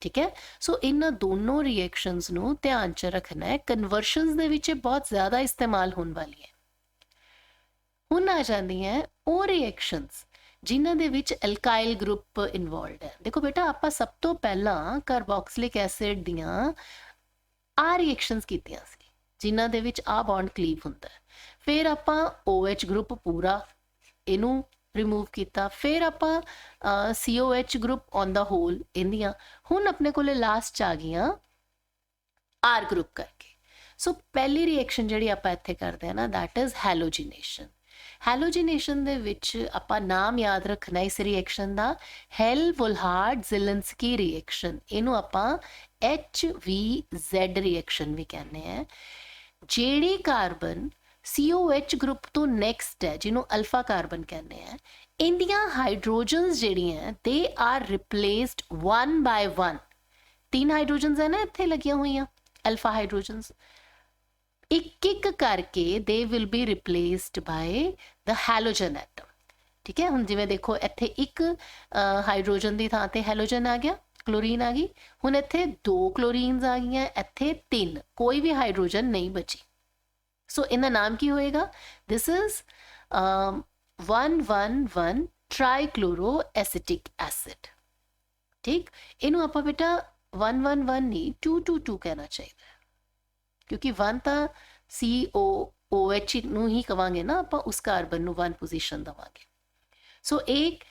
ਠੀਕ ਹੈ। ਸੋ ਇਹਨਾਂ ਦੋਨੋਂ ਰਿਐਕਸ਼ਨਸ ਨੂੰ ਧਿਆਨ 'ਚ ਰੱਖਣਾ ਹੈ। ਕਨਵਰਸ਼ਨਸ ਦੇ ਵਿੱਚ ਬਹੁਤ ਜ਼ਿਆਦਾ ਇਸਤੇਮਾਲ ਹੋਣ ਵਾਲੀ ਹੈ। ਹੁਣ ਆ ਜਾਂਦੀਆਂ ਉਹ ਰਿਐਕਸ਼ਨਸ ਜਿਨ੍ਹਾਂ ਦੇ ਵਿੱਚ ਐਲਕਾਈਲ ਗਰੁੱਪ ਇਨਵੋਲਵਡ ਹੈ। ਦੇਖੋ ਬੇਟਾ ਆਪਾਂ ਸਭ ਤੋਂ ਪਹਿਲਾਂ ਕਾਰਬੋਕਸਿਲਿਕ ਐਸਿਡ ਦੀਆਂ ਆ ਰਿਐਕਸ਼ਨਸ ਕੀਤੀਆਂ ਸੀ ਜਿਨ੍ਹਾਂ ਦੇ ਵਿੱਚ ਆ ਬੌਂਡ ਕਲੀਵ ਹੁੰਦਾ ਹੈ। ਫਿਰ ਆਪਾਂ OH ਗਰੁੱਪ ਪੂਰਾ ਇਹਨੂੰ ਰਿਮੂਵ ਕੀਤਾ, ਫਿਰ ਆਪਾਂ COH ਗਰੁੱਪ ਔਨ ਦਾ ਹੋਲ ਇਹਦੀਆਂ। ਹੁਣ ਆਪਣੇ ਕੋਲੇ ਲਾਸਟ 'ਚ ਆ ਗਈਆਂ R ਗਰੁੱਪ ਕਰਕੇ। ਸੋ ਪਹਿਲੀ ਰਿਐਕਸ਼ਨ ਜਿਹੜੀ ਆਪਾਂ ਇੱਥੇ ਕਰਦੇ ਹਾਂ ਨਾ ਦੈਟ ਇਜ਼ ਹੈਲੋਜੀਨੇਸ਼ਨ। ਹੈਲੋਜੀਨੇਸ਼ਨ ਦੇ ਵਿੱਚ ਆਪਾਂ ਨਾਮ ਯਾਦ ਰੱਖਣਾ ਇਸ ਰਿਐਕਸ਼ਨ ਦਾ, ਹੈਲ-ਵੋਲਹਾਰਡ-ਜ਼ੇਲੈਂਸਕੀ ਰਿਐਕਸ਼ਨ। ਇਹਨੂੰ ਆਪਾਂ HVZ ਰਿਐਕਸ਼ਨ ਵੀ ਕਹਿੰਦੇ ਆ। ਜਿਹੜੀ ਕਾਰਬਨ COH ਗਰੁੱਪ ਤੋਂ ਨੈਕਸਟ ਹੈ ਜਿਹਨੂੰ ਅਲਫਾ ਕਾਰਬਨ ਕਹਿੰਦੇ ਆ, ਇਹਦੀਆਂ ਹਾਈਡਰੋਜਨਸ ਜਿਹੜੀਆਂ ਦੇ ਆਰ ਰਿਪਲੇਸਡ 1 by 1। 3 ਹਾਈਡਰੋਜਨਸ ਹੈ ਨਾ ਇੱਥੇ ਲੱਗੀਆਂ ਹੋਈਆਂ ਅਲਫਾ ਹਾਈਡਰੋਜਨਸ, ਇੱਕ ਇੱਕ ਕਰਕੇ ਦੇ will be replaced by the halogen atom, ਠੀਕ ਹੈ। ਹੁਣ ਜਿਵੇਂ ਦੇਖੋ ਇੱਥੇ ਇੱਕ ਹਾਈਡਰੋਜਨ ਦੀ ਥਾਂ ਤੇ ਹੈਲੋਜਨ ਆ ਗਿਆ, क्लोरीन आ गई। हुण इत्थे 2 क्लोरीन्स आ गई, इत्थे 3, कोई भी हाइड्रोजन नहीं बची। सो इनका नाम की होएगा? This is 111 trichloro acetic acid, ठीक। इनू आपां बेटा 111 नहीं 222 कहना चाहिए, क्योंकि 1 तो COOH नू ही कवांगे ना आपां, उस कार्बन नू 1 पोजीशन देवांगे। सो एक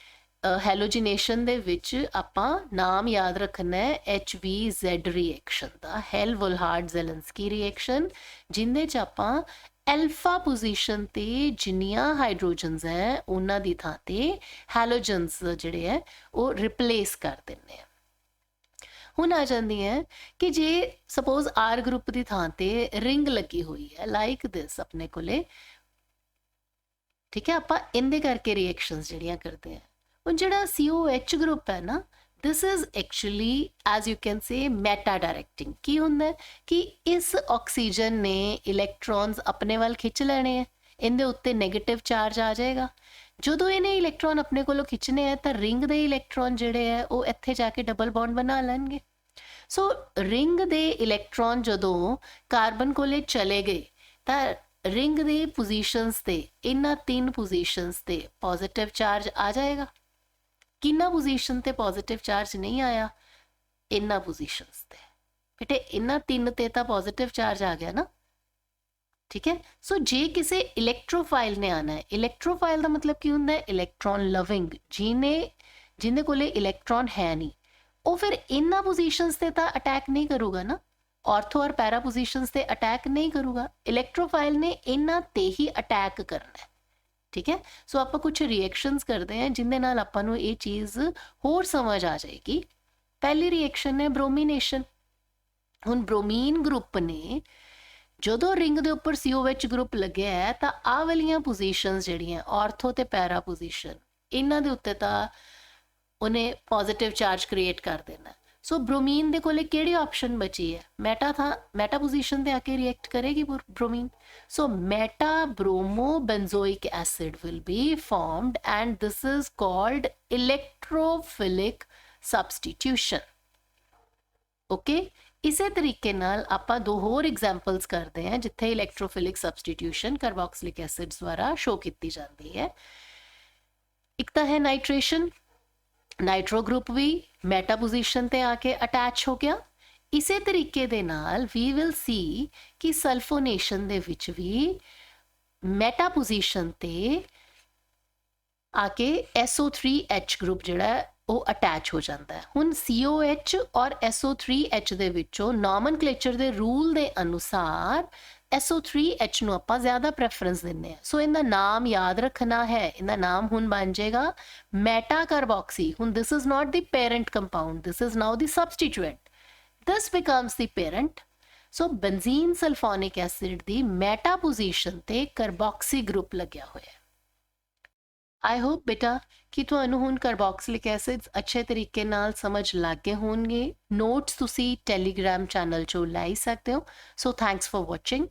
ਹੈਲੋਜੀਨੇਸ਼ਨ ਦੇ ਵਿੱਚ ਆਪਾਂ ਨਾਮ ਯਾਦ ਰੱਖਣਾ ਹੈ HVZ ਰਿਐਕਸ਼ਨ ਦਾ, ਹੈਲ-ਵੋਲਹਾਰਡ-ਜ਼ੇਲੈਂਸਕੀ ਰਿਐਕਸ਼ਨ, ਜਿੰਦੇ 'ਚ ਆਪਾਂ ਐਲਫਾ ਪੋਜੀਸ਼ਨ ਤੇ ਜਿੰਨੀਆਂ ਹਾਈਡਰੋਜਨਸ ਹੈ ਉਹਨਾਂ ਦੀ ਥਾਂ ਤੇ ਹੈਲੋਜਨਸ ਜਿਹੜੇ ਹੈ ਉਹ ਰਿਪਲੇਸ ਕਰ ਦਿੰਦੇ ਆ। ਹੁਣ ਆ ਜਾਂਦੀ ਹੈ ਕਿ ਜੇ ਸਪੋਜ਼ R ਗਰੁੱਪ ਦੀ ਥਾਂ ਤੇ ਰਿੰਗ ਲੱਗੀ ਹੋਈ ਹੈ ਲਾਈਕ ਦਿਸ ਆਪਣੇ ਕੋਲੇ, ਠੀਕ ਹੈ। ਆਪਾਂ ਇਹਦੇ ਕਰਕੇ ਰਿਐਕਸ਼ਨਸ ਜਿਹੜੀਆਂ ਕਰਦੇ ਹਾਂ। ਹੁਣ ਜਿਹੜਾ COH ਗਰੁੱਪ ਹੈ ਨਾ, this is actually as you can say meta directing. ਕੀ ਹੁੰਦਾ ਕਿ ਇਸ ਆਕਸੀਜਨ ਨੇ ਇਲੈਕਟ੍ਰੋਨਸ ਆਪਣੇ ਵੱਲ ਖਿੱਚ ਲੈਣੇ ਹੈ, ਇਹਦੇ ਉੱਤੇ ਨੈਗੇਟਿਵ ਚਾਰਜ ਆ ਜਾਏਗਾ। ਜਦੋਂ ਇਹਨੇ ਇਲੈਕਟ੍ਰੋਨ ਆਪਣੇ ਕੋਲੋਂ ਖਿੱਚਣੇ ਹੈ ਤਾਂ ਰਿੰਗ ਦੇ ਇਲੈਕਟ੍ਰੋਨ ਜਿਹੜੇ ਹੈ ਉਹ ਇੱਥੇ ਜਾ ਕੇ ਡਬਲ ਬੌਂਡ ਬਣਾ ਲੈਣਗੇ। ਸੋ ਰਿੰਗ ਦੇ ਇਲੈਕਟ੍ਰੋਨ ਜਦੋਂ ਕਾਰਬਨ ਕੋਲੇ ਚਲੇ ਗਏ ਤਾਂ ਰਿੰਗ ਦੇ ਪੋਜੀਸ਼ਨਸ ਤੇ ਇਹਨਾਂ 3 ਪੋਜੀਸ਼ਨਸ ਤੇ ਪੋਜ਼ਿਟਿਵ ਚਾਰਜ ਆ ਜਾਏਗਾ। ਕਿੰਨਾ ਪੋਜੀਸ਼ਨ ਤੇ ਪੋਜ਼ਿਟਿਵ ਚਾਰਜ ਨਹੀਂ ਆਇਆ? ਇਹਨਾਂ ਪੋਜੀਸ਼ਨਸ ਤੇ। ਬੇਟੇ ਇਹਨਾਂ ਤਿੰਨ ਤੇ ਤਾਂ ਪੋਜ਼ਿਟਿਵ ਚਾਰਜ ਆ ਗਿਆ ਨਾ, ਠੀਕ ਹੈ। ਸੋ ਜੇ ਕਿਸੇ ਇਲੈਕਟ੍ਰੋਫਾਈਲ ਨੇ ਆਣਾ ਹੈ, ਇਲੈਕਟ੍ਰੋਫਾਈਲ ਦਾ ਮਤਲਬ ਕੀ ਹੁੰਦਾ ਹੈ, ਇਲੈਕਟ੍ਰੋਨ ਲਵਿੰਗ, ਜਿਹਨੇ ਕੋਲੇ ਇਲੈਕਟ੍ਰੋਨ ਹੈ ਨਹੀਂ, ਉਹ ਫਿਰ ਇਹਨਾਂ ਪੋਜੀਸ਼ਨਸ ਤੇ ਤਾਂ ਅਟੈਕ ਨਹੀਂ ਕਰੂਗਾ ਨਾ, ਆਰਥੋ ਔਰ ਪੈਰਾ ਪੋਜੀਸ਼ਨਸ ਤੇ ਅਟੈਕ ਨਹੀਂ ਕਰੂਗਾ। ਇਲੈਕਟ੍ਰੋਫਾਈਲ ਨੇ ਇਹਨਾਂ ਤੇ ਹੀ ਅਟੈਕ ਕਰਨਾ ਹੈ, ਠੀਕ ਹੈ। ਸੋ ਆਪਾਂ ਕੁਝ ਰਿਐਕਸ਼ਨਸ ਕਰਦੇ ਹਾਂ ਜਿਹਦੇ ਨਾਲ ਆਪਾਂ ਨੂੰ ਇਹ ਚੀਜ਼ ਹੋਰ ਸਮਝ ਆ ਜਾਏਗੀ। ਪਹਿਲੀ ਰਿਐਕਸ਼ਨ ਹੈ ਬ੍ਰੋਮੀਨੇਸ਼ਨ। ਹੁਣ ਬ੍ਰੋਮੀਨ ਗਰੁੱਪ ਨੇ ਜਦੋਂ ਰਿੰਗ ਦੇ ਉੱਪਰ COH ਗਰੁੱਪ ਲੱਗਿਆ ਹੈ ਤਾਂ ਆਹ ਵਾਲੀਆਂ ਪੋਜੀਸ਼ਨਸ ਜਿਹੜੀਆਂ ਆਰਥੋ ਤੇ ਪੈਰਾ ਪੋਜੀਸ਼ਨ, ਇਹਨਾਂ ਦੇ ਉੱਤੇ ਤਾਂ ਉਹਨੇ ਪੋਜ਼ਿਟਿਵ ਚਾਰਜ ਕ੍ਰੀਏਟ ਕਰ ਦੇਣਾ। ਸੋ ਬ੍ਰੋਮੀਨ ਦੇ ਕੋਲੇ ਕਿਹੜੀ ਆਪਸ਼ਨ ਬਚੀ ਹੈ, ਮੈਟਾ ਪੋਜੀਸ਼ਨ ਤੇ ਆ ਕੇ ਰਿਐਕਟ ਕਰੇਗੀ bromine. So meta bromo benzoic acid will be formed and this is called electrophilic substitution. Okay, ਇਸੇ ਤਰੀਕੇ ਨਾਲ ਆਪਾਂ ਦੋ ਹੋਰ ਐਗਜ਼ਾਮਪਲਸ ਕਰਦੇ ਹਾਂ ਜਿੱਥੇ ਇਲੈਕਟ੍ਰੋਫਿਲਿਕ ਸਬਸਟੀਟਿਊਸ਼ਨ ਕਾਰਬੋਕਸਿਲਿਕ ਐਸਿਡ ਦੁਆਰਾ ਸ਼ੋ ਕੀਤੀ ਜਾਂਦੀ ਹੈ। ਇੱਕ ਤਾਂ ਹੈ ਨਾਈਟ੍ਰੇਸ਼ਨ, ਨਾਈਟ੍ਰੋ ਗਰੁੱਪ ਵੀ ਮੈਟਾ ਪੋਜੀਸ਼ਨ ਤੇ ਆ ਕੇ ਅਟੈਚ ਹੋ ਗਿਆ। ਇਸੇ ਤਰੀਕੇ ਦੇ ਨਾਲ ਵੀ ਵਿਲ ਸੀ ਕਿ ਸਲਫੋਨੇਸ਼ਨ ਦੇ ਵਿੱਚ ਵੀ ਮੈਟਾ ਪੋਜੀਸ਼ਨ ਤੇ ਆ ਕੇ SO3H ਗਰੁੱਪ ਜਿਹੜਾ ਉਹ ਅਟੈਚ ਹੋ ਜਾਂਦਾ ਹੈ। ਹੁਣ COH ਔਰ SO3H ਦੇ ਵਿੱਚੋਂ ਨੋਮਨਕਲੇਚਰ ਦੇ ਰੂਲ ਦੇ ਅਨੁਸਾਰ SO3H ਨੂੰ ਆਪਾਂ ਜ਼ਿਆਦਾ ਪ੍ਰੈਫਰੈਂਸ ਦਿੰਦੇ ਹਾਂ। ਸੋ ਇਹਦਾ ਨਾਮ ਯਾਦ ਰੱਖਣਾ ਹੈ, ਇਹਦਾ ਨਾਮ ਹੁਣ ਬਣ ਜਾਏਗਾ ਮੈਟਾ ਕਾਰਬੋਕਸੀ। ਹੁਣ this is not the parent compound, this is now the ਸਬਸਟੀਟੂਐਂਟ, this becomes the parent. So ਬੈਂਜ਼ੀਨ ਸਲਫੋਨਿਕ acid the meta position ਤੇ ਕਾਰਬੋਕਸੀ ਗਰੁੱਪ ਲੱਗਿਆ ਹੋਇਆ ਹੈ। ਆਈ ਹੋਪ ਬੇਟਾ ਕਿ ਤੁਹਾਨੂੰ ਹੁਣ ਕਾਰਬੋਕਸਿਲਿਕ ਐਸਿਡਸ ਅੱਛੇ ਤਰੀਕੇ ਨਾਲ ਸਮਝ ਲੱਗ ਗਏ ਹੋਣਗੇ। ਨੋਟਸ ਤੁਸੀਂ ਟੈਲੀਗ੍ਰਾਮ ਚੈਨਲ 'ਚੋਂ ਲੈ ਸਕਦੇ ਹੋ। So thanks for watching.